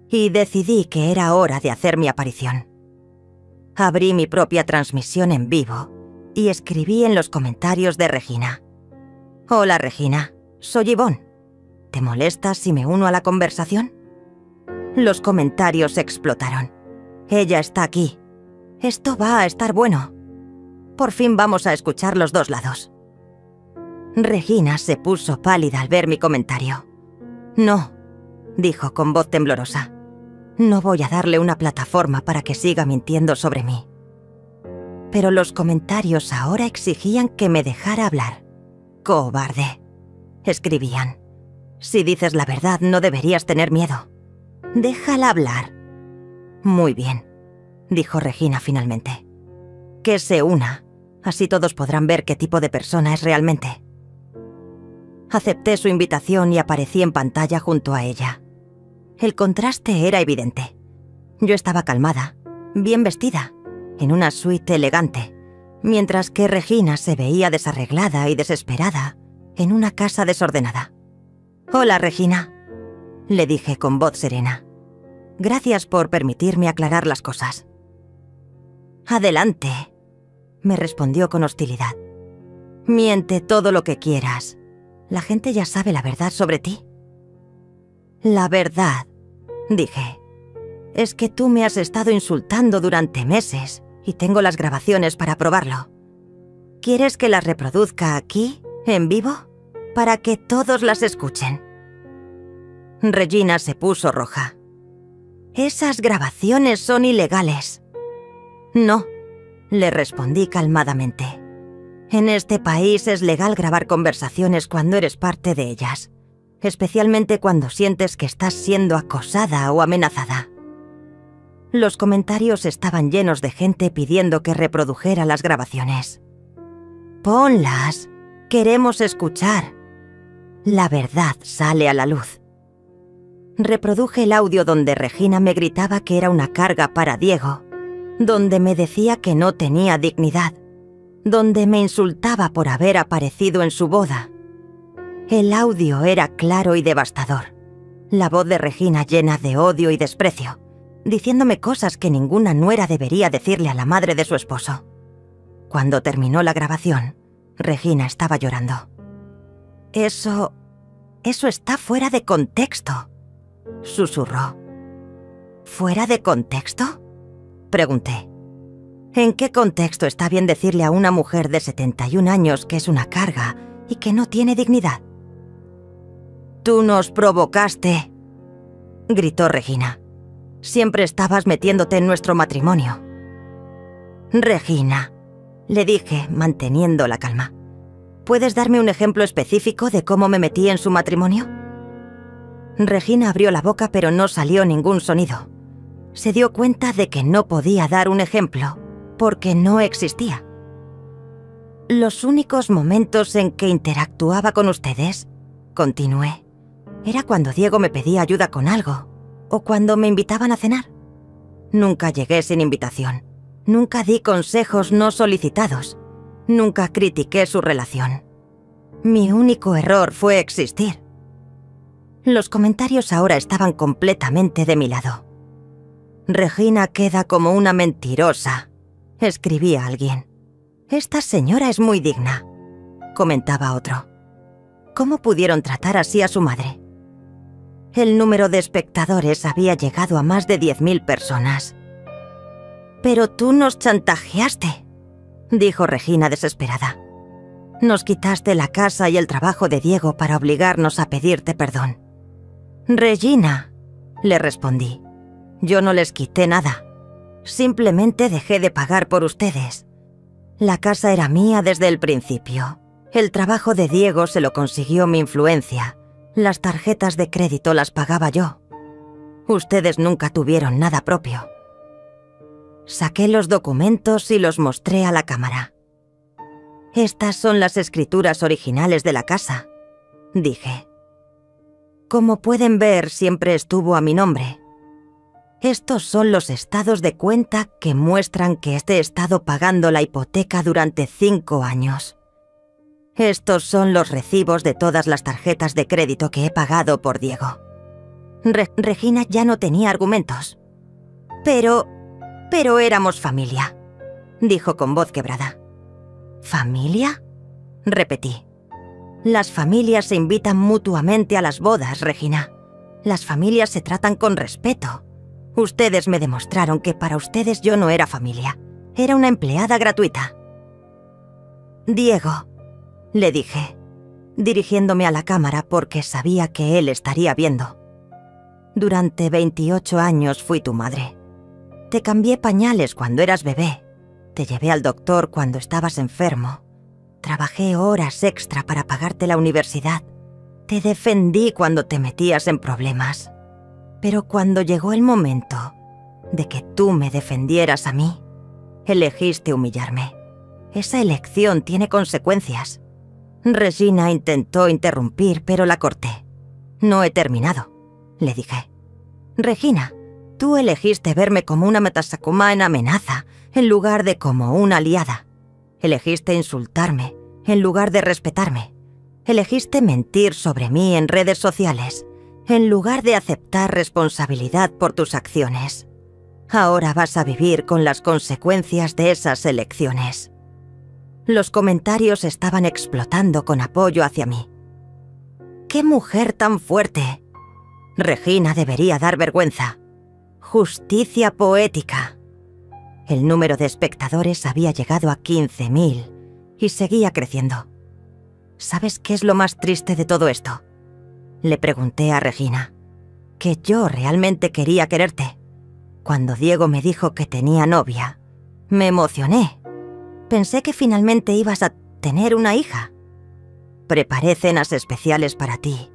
y decidí que era hora de hacer mi aparición. Abrí mi propia transmisión en vivo y escribí en los comentarios de Regina. «Hola Regina, soy Yvonne. ¿Te molesta si me uno a la conversación?». Los comentarios explotaron. «Ella está aquí. Esto va a estar bueno. Por fin vamos a escuchar los dos lados». Regina se puso pálida al ver mi comentario. «No», dijo con voz temblorosa. «No voy a darle una plataforma para que siga mintiendo sobre mí». Pero los comentarios ahora exigían que me dejara hablar. «Cobarde», escribían. «Si dices la verdad no deberías tener miedo. Déjala hablar». «Muy bien», dijo Regina finalmente. «Que se una, así todos podrán ver qué tipo de persona es realmente». Acepté su invitación y aparecí en pantalla junto a ella. El contraste era evidente. Yo estaba calmada, bien vestida, en una suite elegante, mientras que Regina se veía desarreglada y desesperada en una casa desordenada. «Hola, Regina», le dije con voz serena. «Gracias por permitirme aclarar las cosas». «Adelante», me respondió con hostilidad. «Miente todo lo que quieras. La gente ya sabe la verdad sobre ti». «La verdad», dije, «es que tú me has estado insultando durante meses y tengo las grabaciones para probarlo. ¿Quieres que las reproduzca aquí, en vivo, para que todos las escuchen?» Regina se puso roja. «Esas grabaciones son ilegales». «No», le respondí calmadamente. «En este país es legal grabar conversaciones cuando eres parte de ellas, especialmente cuando sientes que estás siendo acosada o amenazada». Los comentarios estaban llenos de gente pidiendo que reprodujera las grabaciones. «Ponlas, queremos escuchar. La verdad sale a la luz». Reproduje el audio donde Regina me gritaba que era una carga para Diego, donde me decía que no tenía dignidad, donde me insultaba por haber aparecido en su boda. El audio era claro y devastador. La voz de Regina llena de odio y desprecio, diciéndome cosas que ninguna nuera debería decirle a la madre de su esposo. Cuando terminó la grabación, Regina estaba llorando. «Eso Eso está fuera de contexto, susurró. ¿Fuera de contexto?, pregunté. ¿En qué contexto está bien decirle a una mujer de 71 años que es una carga y que no tiene dignidad? «Tú nos provocaste», gritó Regina. «Siempre estabas metiéndote en nuestro matrimonio». «Regina», le dije, manteniendo la calma, ¿puedes darme un ejemplo específico de cómo me metí en su matrimonio?» Regina abrió la boca, pero no salió ningún sonido. Se dio cuenta de que no podía dar un ejemplo, porque no existía. «Los únicos momentos en que interactuaba con ustedes», continué, «era cuando Diego me pedía ayuda con algo, o cuando me invitaban a cenar. Nunca llegué sin invitación. Nunca di consejos no solicitados. Nunca critiqué su relación. Mi único error fue existir». Los comentarios ahora estaban completamente de mi lado. «Regina queda como una mentirosa», escribía alguien. «Esta señora es muy digna», comentaba otro. ¿Cómo pudieron tratar así a su madre? El número de espectadores había llegado a más de 10.000 personas. «Pero tú nos chantajeaste», dijo Regina desesperada. «Nos quitaste la casa y el trabajo de Diego para obligarnos a pedirte perdón». «Regina», le respondí, «yo no les quité nada. Simplemente dejé de pagar por ustedes. La casa era mía desde el principio. El trabajo de Diego se lo consiguió mi influencia. Las tarjetas de crédito las pagaba yo. Ustedes nunca tuvieron nada propio». Saqué los documentos y los mostré a la cámara. «Estas son las escrituras originales de la casa», dije. «Como pueden ver, siempre estuvo a mi nombre. Estos son los estados de cuenta que muestran que he estado pagando la hipoteca durante 5 años. Estos son los recibos de todas las tarjetas de crédito que he pagado por Diego». Regina ya no tenía argumentos. Pero éramos familia», dijo con voz quebrada. «¿Familia?», repetí. «Las familias se invitan mutuamente a las bodas, Regina. Las familias se tratan con respeto. Ustedes me demostraron que para ustedes yo no era familia. Era una empleada gratuita». «Diego», le dije, dirigiéndome a la cámara porque sabía que él estaría viendo. «Durante 28 años fui tu madre. Te cambié pañales cuando eras bebé. Te llevé al doctor cuando estabas enfermo. Trabajé horas extra para pagarte la universidad. Te defendí cuando te metías en problemas. Pero cuando llegó el momento de que tú me defendieras a mí, elegiste humillarme. Esa elección tiene consecuencias». Regina intentó interrumpir, pero la corté. «No he terminado», le dije. «Regina, tú elegiste verme como una metasakuma en amenaza, en lugar de como una aliada. Elegiste insultarme, en lugar de respetarme. Elegiste mentir sobre mí en redes sociales, en lugar de aceptar responsabilidad por tus acciones. Ahora vas a vivir con las consecuencias de esas elecciones». Los comentarios estaban explotando con apoyo hacia mí. «¡Qué mujer tan fuerte! Regina debería dar vergüenza. Justicia poética». El número de espectadores había llegado a 15.000 y seguía creciendo. ¿Sabes qué es lo más triste de todo esto?, le pregunté a Regina. «Que yo realmente quería quererte. Cuando Diego me dijo que tenía novia, me emocioné. Pensé que finalmente ibas a tener una hija. Preparé cenas especiales para ti.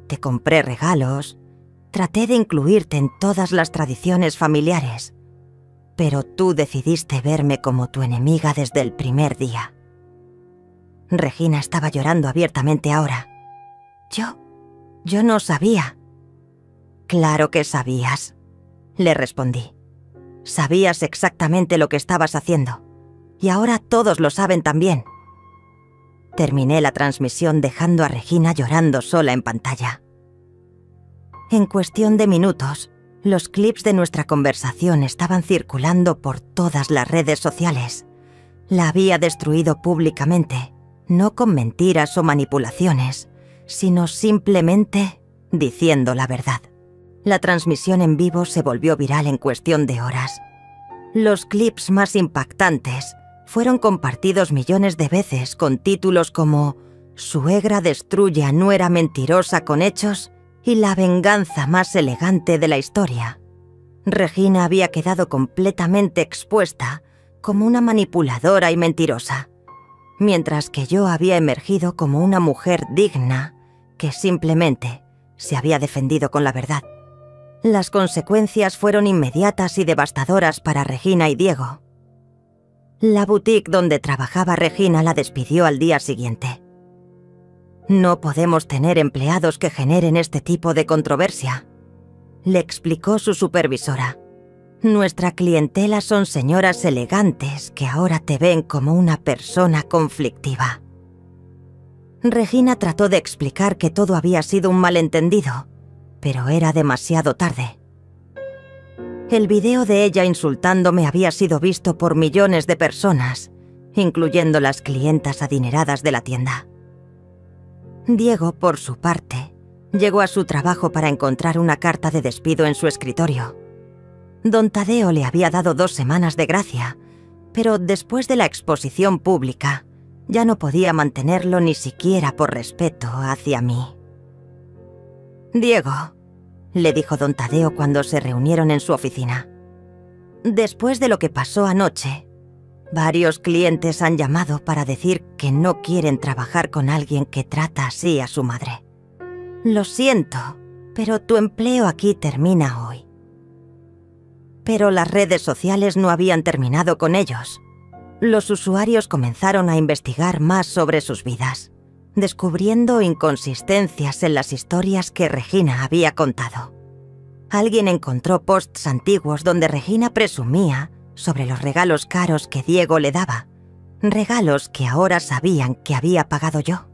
Te compré regalos. Traté de incluirte en todas las tradiciones familiares. Pero tú decidiste verme como tu enemiga desde el primer día». Regina estaba llorando abiertamente ahora. Yo no sabía». «Claro que sabías», le respondí. «Sabías exactamente lo que estabas haciendo. Y ahora todos lo saben también». Terminé la transmisión dejando a Regina llorando sola en pantalla. En cuestión de minutos, los clips de nuestra conversación estaban circulando por todas las redes sociales. La había destruido públicamente, no con mentiras o manipulaciones, sino simplemente diciendo la verdad. La transmisión en vivo se volvió viral en cuestión de horas. Los clips más impactantes fueron compartidos millones de veces con títulos como «Suegra destruye a nuera mentirosa con hechos» y «La venganza más elegante de la historia». Regina había quedado completamente expuesta como una manipuladora y mentirosa, mientras que yo había emergido como una mujer digna que simplemente se había defendido con la verdad. Las consecuencias fueron inmediatas y devastadoras para Regina y Diego. La boutique donde trabajaba Regina la despidió al día siguiente. «No podemos tener empleados que generen este tipo de controversia», le explicó su supervisora. «Nuestra clientela son señoras elegantes que ahora te ven como una persona conflictiva». Regina trató de explicar que todo había sido un malentendido, pero era demasiado tarde. El video de ella insultándome había sido visto por millones de personas, incluyendo las clientas adineradas de la tienda. Diego, por su parte, llegó a su trabajo para encontrar una carta de despido en su escritorio. Don Tadeo le había dado 2 semanas de gracia, pero después de la exposición pública, ya no podía mantenerlo ni siquiera por respeto hacia mí. «Diego», le dijo don Tadeo cuando se reunieron en su oficina, «después de lo que pasó anoche, varios clientes han llamado para decir que no quieren trabajar con alguien que trata así a su madre. Lo siento, pero tu empleo aquí termina hoy». Pero las redes sociales no habían terminado con ellos. Los usuarios comenzaron a investigar más sobre sus vidas, descubriendo inconsistencias en las historias que Regina había contado. Alguien encontró posts antiguos donde Regina presumía sobre los regalos caros que Diego le daba, regalos que ahora sabían que había pagado yo.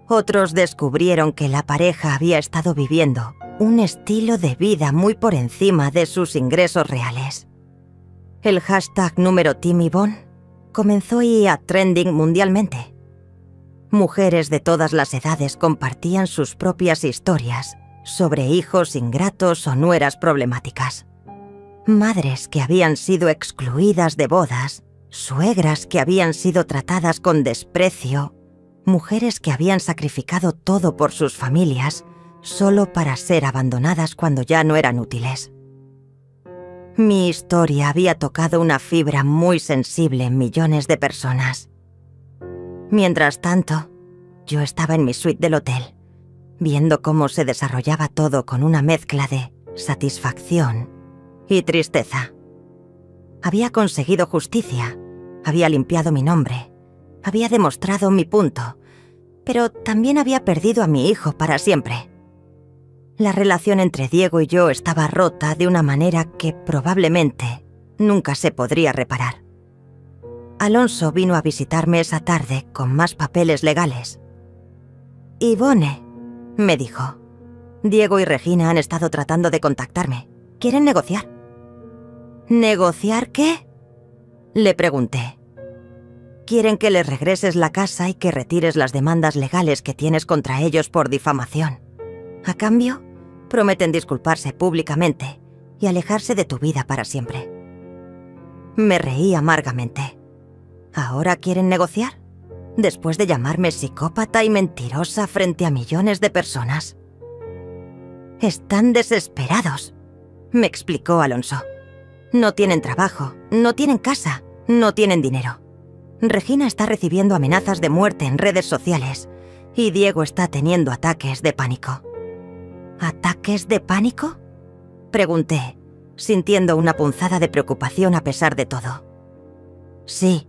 Otros descubrieron que la pareja había estado viviendo un estilo de vida muy por encima de sus ingresos reales. El hashtag número Team Yvonne comenzó a trending mundialmente. Mujeres de todas las edades compartían sus propias historias sobre hijos ingratos o nueras problemáticas. Madres que habían sido excluidas de bodas, suegras que habían sido tratadas con desprecio, mujeres que habían sacrificado todo por sus familias solo para ser abandonadas cuando ya no eran útiles. Mi historia había tocado una fibra muy sensible en millones de personas. Mientras tanto, yo estaba en mi suite del hotel, viendo cómo se desarrollaba todo con una mezcla de satisfacción y tristeza. Había conseguido justicia, había limpiado mi nombre, había demostrado mi punto, pero también había perdido a mi hijo para siempre. La relación entre Diego y yo estaba rota de una manera que probablemente nunca se podría reparar. Alonso vino a visitarme esa tarde con más papeles legales. «Yvonne», me dijo, «Diego y Regina han estado tratando de contactarme. Quieren negociar». «¿Negociar qué?», le pregunté. «Quieren que les regreses la casa y que retires las demandas legales que tienes contra ellos por difamación. A cambio, prometen disculparse públicamente y alejarse de tu vida para siempre». Me reí amargamente. ¿Ahora quieren negociar? Después de llamarme psicópata y mentirosa frente a millones de personas. «Están desesperados», me explicó Alonso. «No tienen trabajo, no tienen casa, no tienen dinero. Regina está recibiendo amenazas de muerte en redes sociales y Diego está teniendo ataques de pánico». «¿Ataques de pánico?», pregunté, sintiendo una punzada de preocupación a pesar de todo. «Sí»,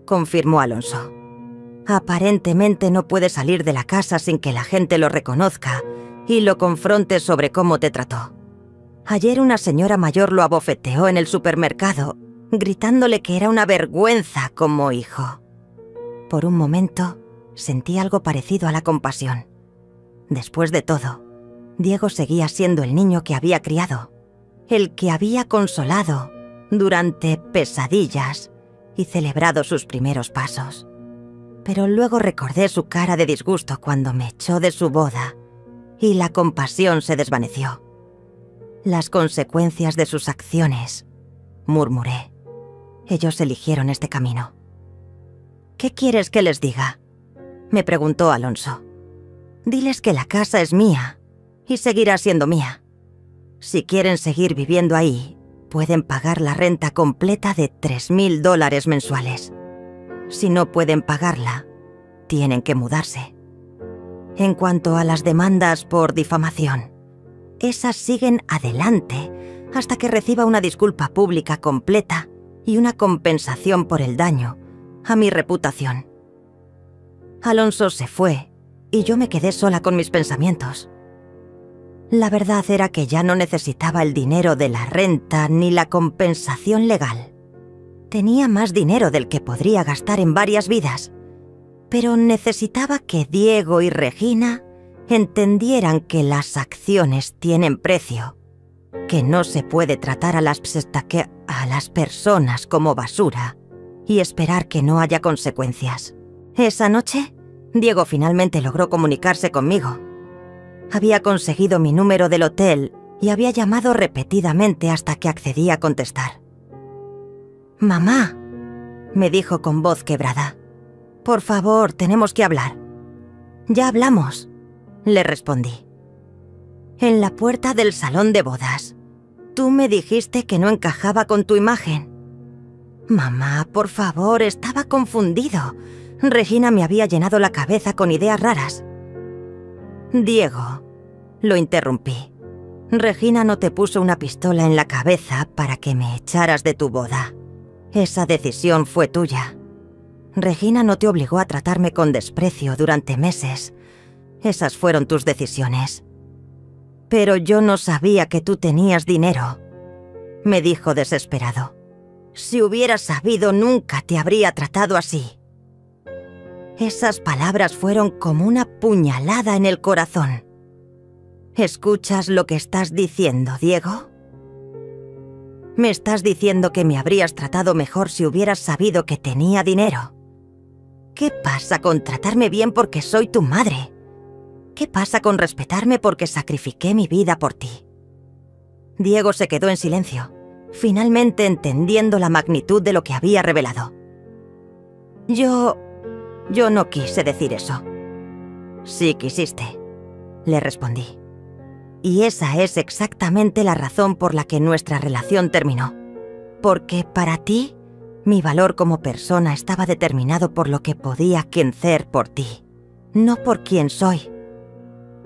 confirmó Alonso. «Aparentemente no puede salir de la casa sin que la gente lo reconozca y lo confronte sobre cómo te trató. Ayer una señora mayor lo abofeteó en el supermercado, gritándole que era una vergüenza como hijo». Por un momento, sentí algo parecido a la compasión. Después de todo, Diego seguía siendo el niño que había criado, el que había consolado durante pesadillas y celebrado sus primeros pasos. pero luego recordé su cara de disgusto cuando me echó de su boda y la compasión se desvaneció. Las consecuencias de sus acciones, murmuré. Ellos eligieron este camino. ¿Qué quieres que les diga?, me preguntó Alonso. Diles que la casa es mía y seguirá siendo mía. Si quieren seguir viviendo ahí, pueden pagar la renta completa de $3.000 mensuales. Si no pueden pagarla, tienen que mudarse. En cuanto a las demandas por difamación, esas siguen adelante hasta que reciba una disculpa pública completa y una compensación por el daño a mi reputación. Alonso se fue y yo me quedé sola con mis pensamientos. La verdad era que ya no necesitaba el dinero de la renta ni la compensación legal. Tenía más dinero del que podría gastar en varias vidas, pero necesitaba que Diego y Regina entendieran que las acciones tienen precio, que no se puede tratar a las personas como basura y esperar que no haya consecuencias. Esa noche, Diego finalmente logró comunicarse conmigo. Había conseguido mi número del hotel y había llamado repetidamente hasta que accedí a contestar. «Mamá», me dijo con voz quebrada, «por favor, tenemos que hablar». «Ya hablamos», le respondí. «En la puerta del salón de bodas. Tú me dijiste que no encajaba con tu imagen». «Mamá, por favor, estaba confundido. Regina me había llenado la cabeza con ideas raras». «Diego», lo interrumpí, «Regina no te puso una pistola en la cabeza para que me echaras de tu boda. Esa decisión fue tuya. Regina no te obligó a tratarme con desprecio durante meses. Esas fueron tus decisiones. Pero yo no sabía que tú tenías dinero», me dijo desesperado. «Si hubieras sabido, nunca te habría tratado así». Esas palabras fueron como una puñalada en el corazón. ¿Escuchas lo que estás diciendo, Diego? ¿Me estás diciendo que me habrías tratado mejor si hubieras sabido que tenía dinero? ¿Qué pasa con tratarme bien porque soy tu madre? ¿Qué pasa con respetarme porque sacrifiqué mi vida por ti? Diego se quedó en silencio, finalmente entendiendo la magnitud de lo que había revelado. Yo no quise decir eso». «Sí quisiste», le respondí. «Y esa es exactamente la razón por la que nuestra relación terminó. Porque para ti, mi valor como persona estaba determinado por lo que podía hacer por ti, no por quién soy».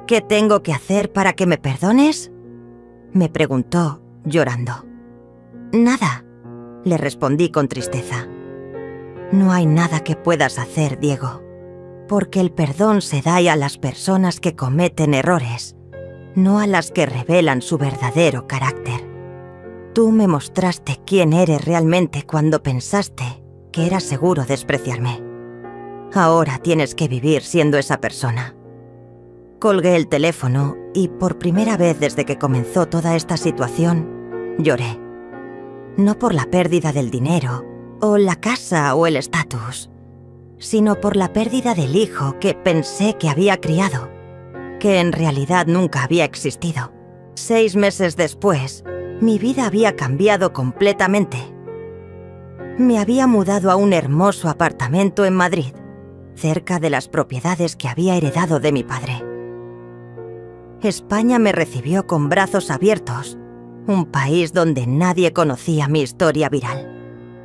«¿Qué tengo que hacer para que me perdones?», me preguntó, llorando. «Nada», le respondí con tristeza. «No hay nada que puedas hacer, Diego, porque el perdón se da a las personas que cometen errores, no a las que revelan su verdadero carácter. Tú me mostraste quién eres realmente cuando pensaste que era seguro despreciarme. Ahora tienes que vivir siendo esa persona». Colgué el teléfono y por primera vez desde que comenzó toda esta situación, lloré. No por la pérdida del dinero, o la casa o el estatus, sino por la pérdida del hijo que pensé que había criado, que en realidad nunca había existido. 6 meses después, mi vida había cambiado completamente. Me había mudado a un hermoso apartamento en Madrid, cerca de las propiedades que había heredado de mi padre. España me recibió con brazos abiertos, un país donde nadie conocía mi historia viral,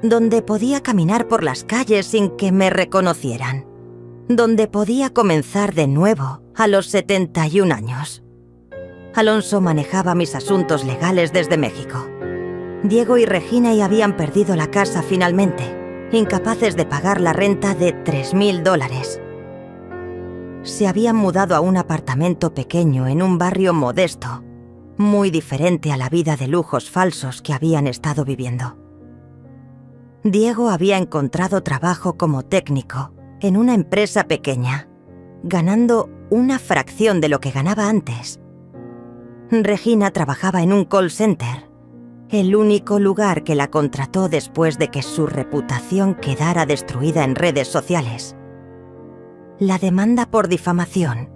donde podía caminar por las calles sin que me reconocieran, donde podía comenzar de nuevo a los 71 años. Alonso manejaba mis asuntos legales desde México. Diego y Regina ya habían perdido la casa finalmente, incapaces de pagar la renta de $3.000. Se habían mudado a un apartamento pequeño en un barrio modesto, muy diferente a la vida de lujos falsos que habían estado viviendo. Diego había encontrado trabajo como técnico en una empresa pequeña, ganando una fracción de lo que ganaba antes. Regina trabajaba en un call center, el único lugar que la contrató después de que su reputación quedara destruida en redes sociales. La demanda por difamación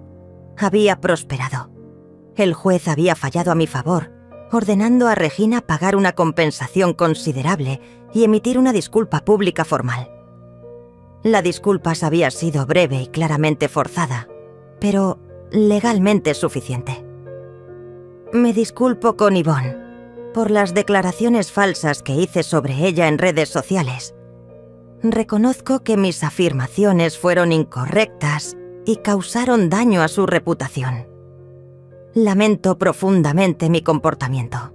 había prosperado. El juez había fallado a mi favor, ordenando a Regina pagar una compensación considerable y emitir una disculpa pública formal. La disculpa había sido breve y claramente forzada, pero legalmente suficiente. Me disculpo con Yvonne por las declaraciones falsas que hice sobre ella en redes sociales. Reconozco que mis afirmaciones fueron incorrectas y causaron daño a su reputación. Lamento profundamente mi comportamiento.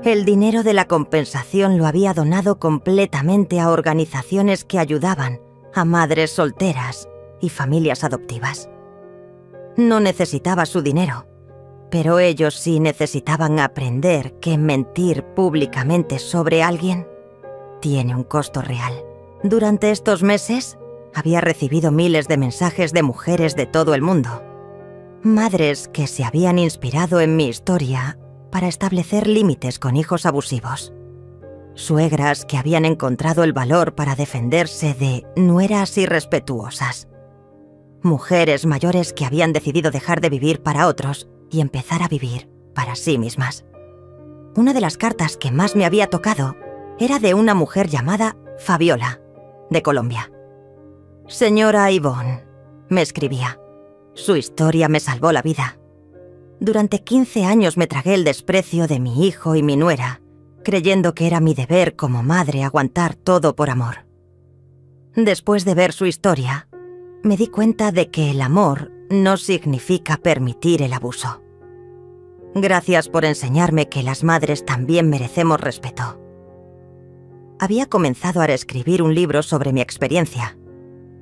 El dinero de la compensación lo había donado completamente a organizaciones que ayudaban a madres solteras y familias adoptivas. No necesitaba su dinero, pero ellos sí necesitaban aprender que mentir públicamente sobre alguien tiene un costo real. Durante estos meses, había recibido miles de mensajes de mujeres de todo el mundo. Madres que se habían inspirado en mi historia para establecer límites con hijos abusivos. Suegras que habían encontrado el valor para defenderse de nueras irrespetuosas. Mujeres mayores que habían decidido dejar de vivir para otros y empezar a vivir para sí mismas. Una de las cartas que más me había tocado era de una mujer llamada Fabiola, de Colombia. «Señora Yvonne», me escribía, «su historia me salvó la vida. Durante 15 años me tragué el desprecio de mi hijo y mi nuera, creyendo que era mi deber como madre aguantar todo por amor. Después de ver su historia, me di cuenta de que el amor no significa permitir el abuso. Gracias por enseñarme que las madres también merecemos respeto». Había comenzado a escribir un libro sobre mi experiencia,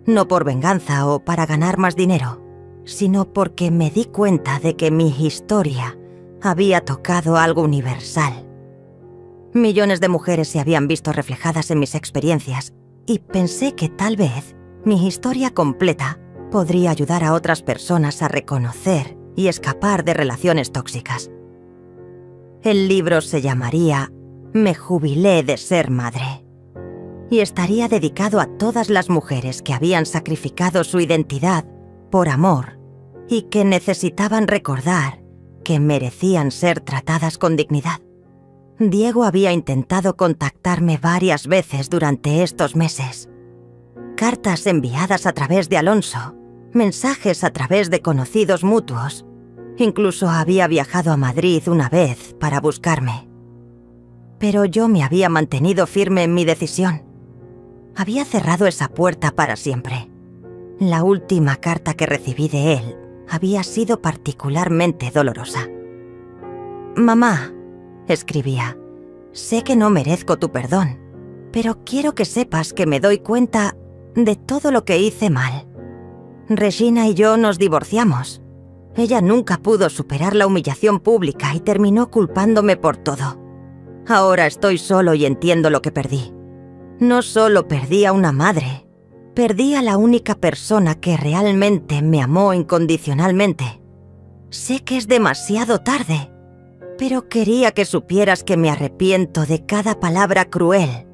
no por venganza o para ganar más dinero, sino porque me di cuenta de que mi historia había tocado algo universal. Millones de mujeres se habían visto reflejadas en mis experiencias y pensé que tal vez mi historia completa podría ayudar a otras personas a reconocer y escapar de relaciones tóxicas. El libro se llamaría «Me jubilé de ser madre» y estaría dedicado a todas las mujeres que habían sacrificado su identidad por amor y que necesitaban recordar que merecían ser tratadas con dignidad. Diego había intentado contactarme varias veces durante estos meses. Cartas enviadas a través de Alonso, mensajes a través de conocidos mutuos. Incluso había viajado a Madrid una vez para buscarme. Pero yo me había mantenido firme en mi decisión. Había cerrado esa puerta para siempre. La última carta que recibí de él había sido particularmente dolorosa. «Mamá», escribía, «sé que no merezco tu perdón, pero quiero que sepas que me doy cuenta de todo lo que hice mal. Regina y yo nos divorciamos. Ella nunca pudo superar la humillación pública y terminó culpándome por todo. Ahora estoy solo y entiendo lo que perdí. No solo perdí a una madre, perdí a la única persona que realmente me amó incondicionalmente. Sé que es demasiado tarde, pero quería que supieras que me arrepiento de cada palabra cruel,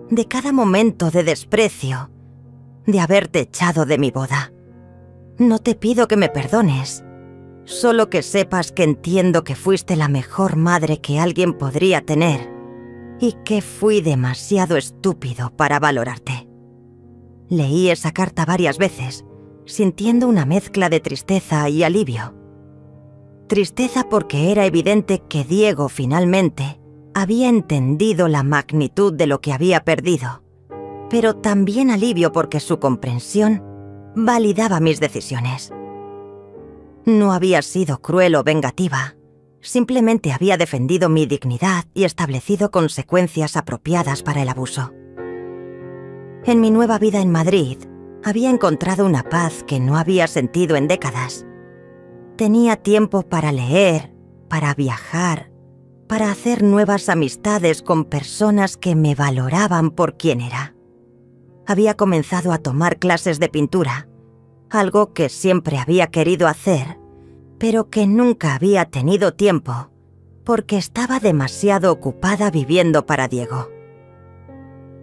de cada momento de desprecio, de haberte echado de mi boda. No te pido que me perdones, solo que sepas que entiendo que fuiste la mejor madre que alguien podría tener y que fui demasiado estúpido para valorarte». Leí esa carta varias veces, sintiendo una mezcla de tristeza y alivio. Tristeza porque era evidente que Diego finalmente había entendido la magnitud de lo que había perdido, pero también alivio porque su comprensión validaba mis decisiones. No había sido cruel o vengativa, simplemente había defendido mi dignidad y establecido consecuencias apropiadas para el abuso. En mi nueva vida en Madrid, había encontrado una paz que no había sentido en décadas. Tenía tiempo para leer, para viajar, para hacer nuevas amistades con personas que me valoraban por quien era. Había comenzado a tomar clases de pintura, algo que siempre había querido hacer, pero que nunca había tenido tiempo, porque estaba demasiado ocupada viviendo para Diego.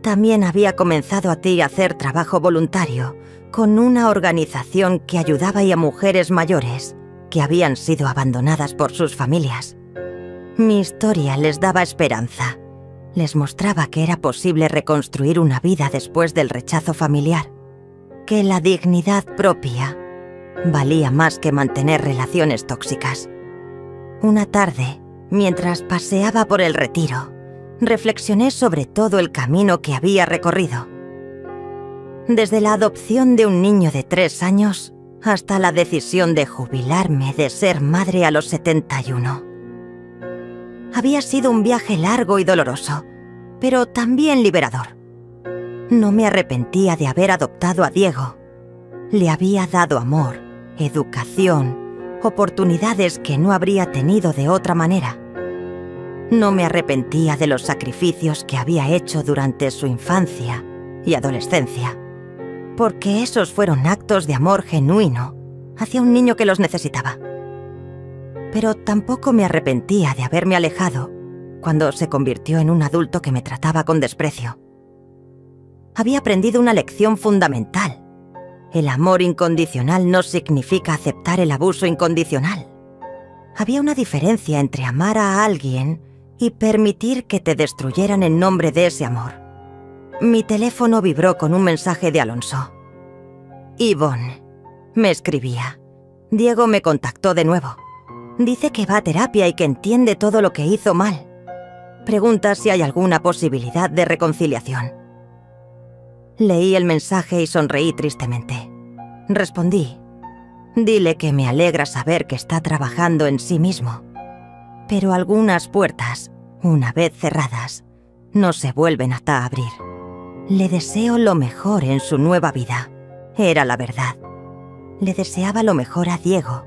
También había comenzado a hacer trabajo voluntario con una organización que ayudaba a mujeres mayores que habían sido abandonadas por sus familias. Mi historia les daba esperanza. Les mostraba que era posible reconstruir una vida después del rechazo familiar, que la dignidad propia valía más que mantener relaciones tóxicas. Una tarde, mientras paseaba por el retiro, reflexioné sobre todo el camino que había recorrido. Desde la adopción de un niño de 3 años hasta la decisión de jubilarme de ser madre a los 71. Había sido un viaje largo y doloroso, pero también liberador. No me arrepentía de haber adoptado a Diego. Le había dado amor, educación, oportunidades que no habría tenido de otra manera. No me arrepentía de los sacrificios que había hecho durante su infancia y adolescencia, porque esos fueron actos de amor genuino hacia un niño que los necesitaba. Pero tampoco me arrepentía de haberme alejado cuando se convirtió en un adulto que me trataba con desprecio. Había aprendido una lección fundamental. El amor incondicional no significa aceptar el abuso incondicional. Había una diferencia entre amar a alguien y permitir que te destruyeran en nombre de ese amor. Mi teléfono vibró con un mensaje de Alonso. «Yvonne», me escribía. «Diego me contactó de nuevo. Dice que va a terapia y que entiende todo lo que hizo mal. Pregunta si hay alguna posibilidad de reconciliación». Leí el mensaje y sonreí tristemente. Respondí: «Dile que me alegra saber que está trabajando en sí mismo. Pero algunas puertas, una vez cerradas, no se vuelven hasta abrir. Le deseo lo mejor en su nueva vida». Era la verdad. Le deseaba lo mejor a Diego,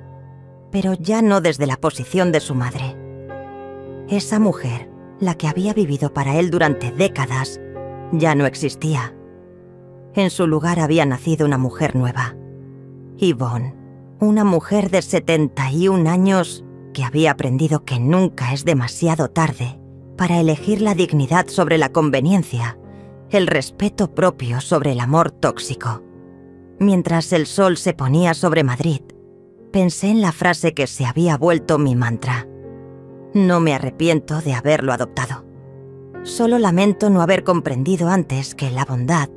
pero ya no desde la posición de su madre. Esa mujer, la que había vivido para él durante décadas, ya no existía. En su lugar había nacido una mujer nueva. Yvonne, una mujer de 71 años que había aprendido que nunca es demasiado tarde para elegir la dignidad sobre la conveniencia, el respeto propio sobre el amor tóxico. Mientras el sol se ponía sobre Madrid, pensé en la frase que se había vuelto mi mantra. No me arrepiento de haberlo adoptado. Solo lamento no haber comprendido antes que la bondad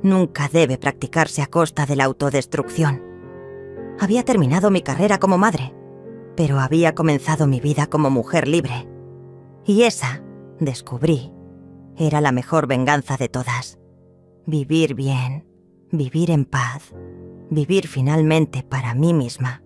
nunca debe practicarse a costa de la autodestrucción. Había terminado mi carrera como madre, pero había comenzado mi vida como mujer libre. Y esa, descubrí, era la mejor venganza de todas. Vivir bien, vivir en paz, vivir finalmente para mí misma.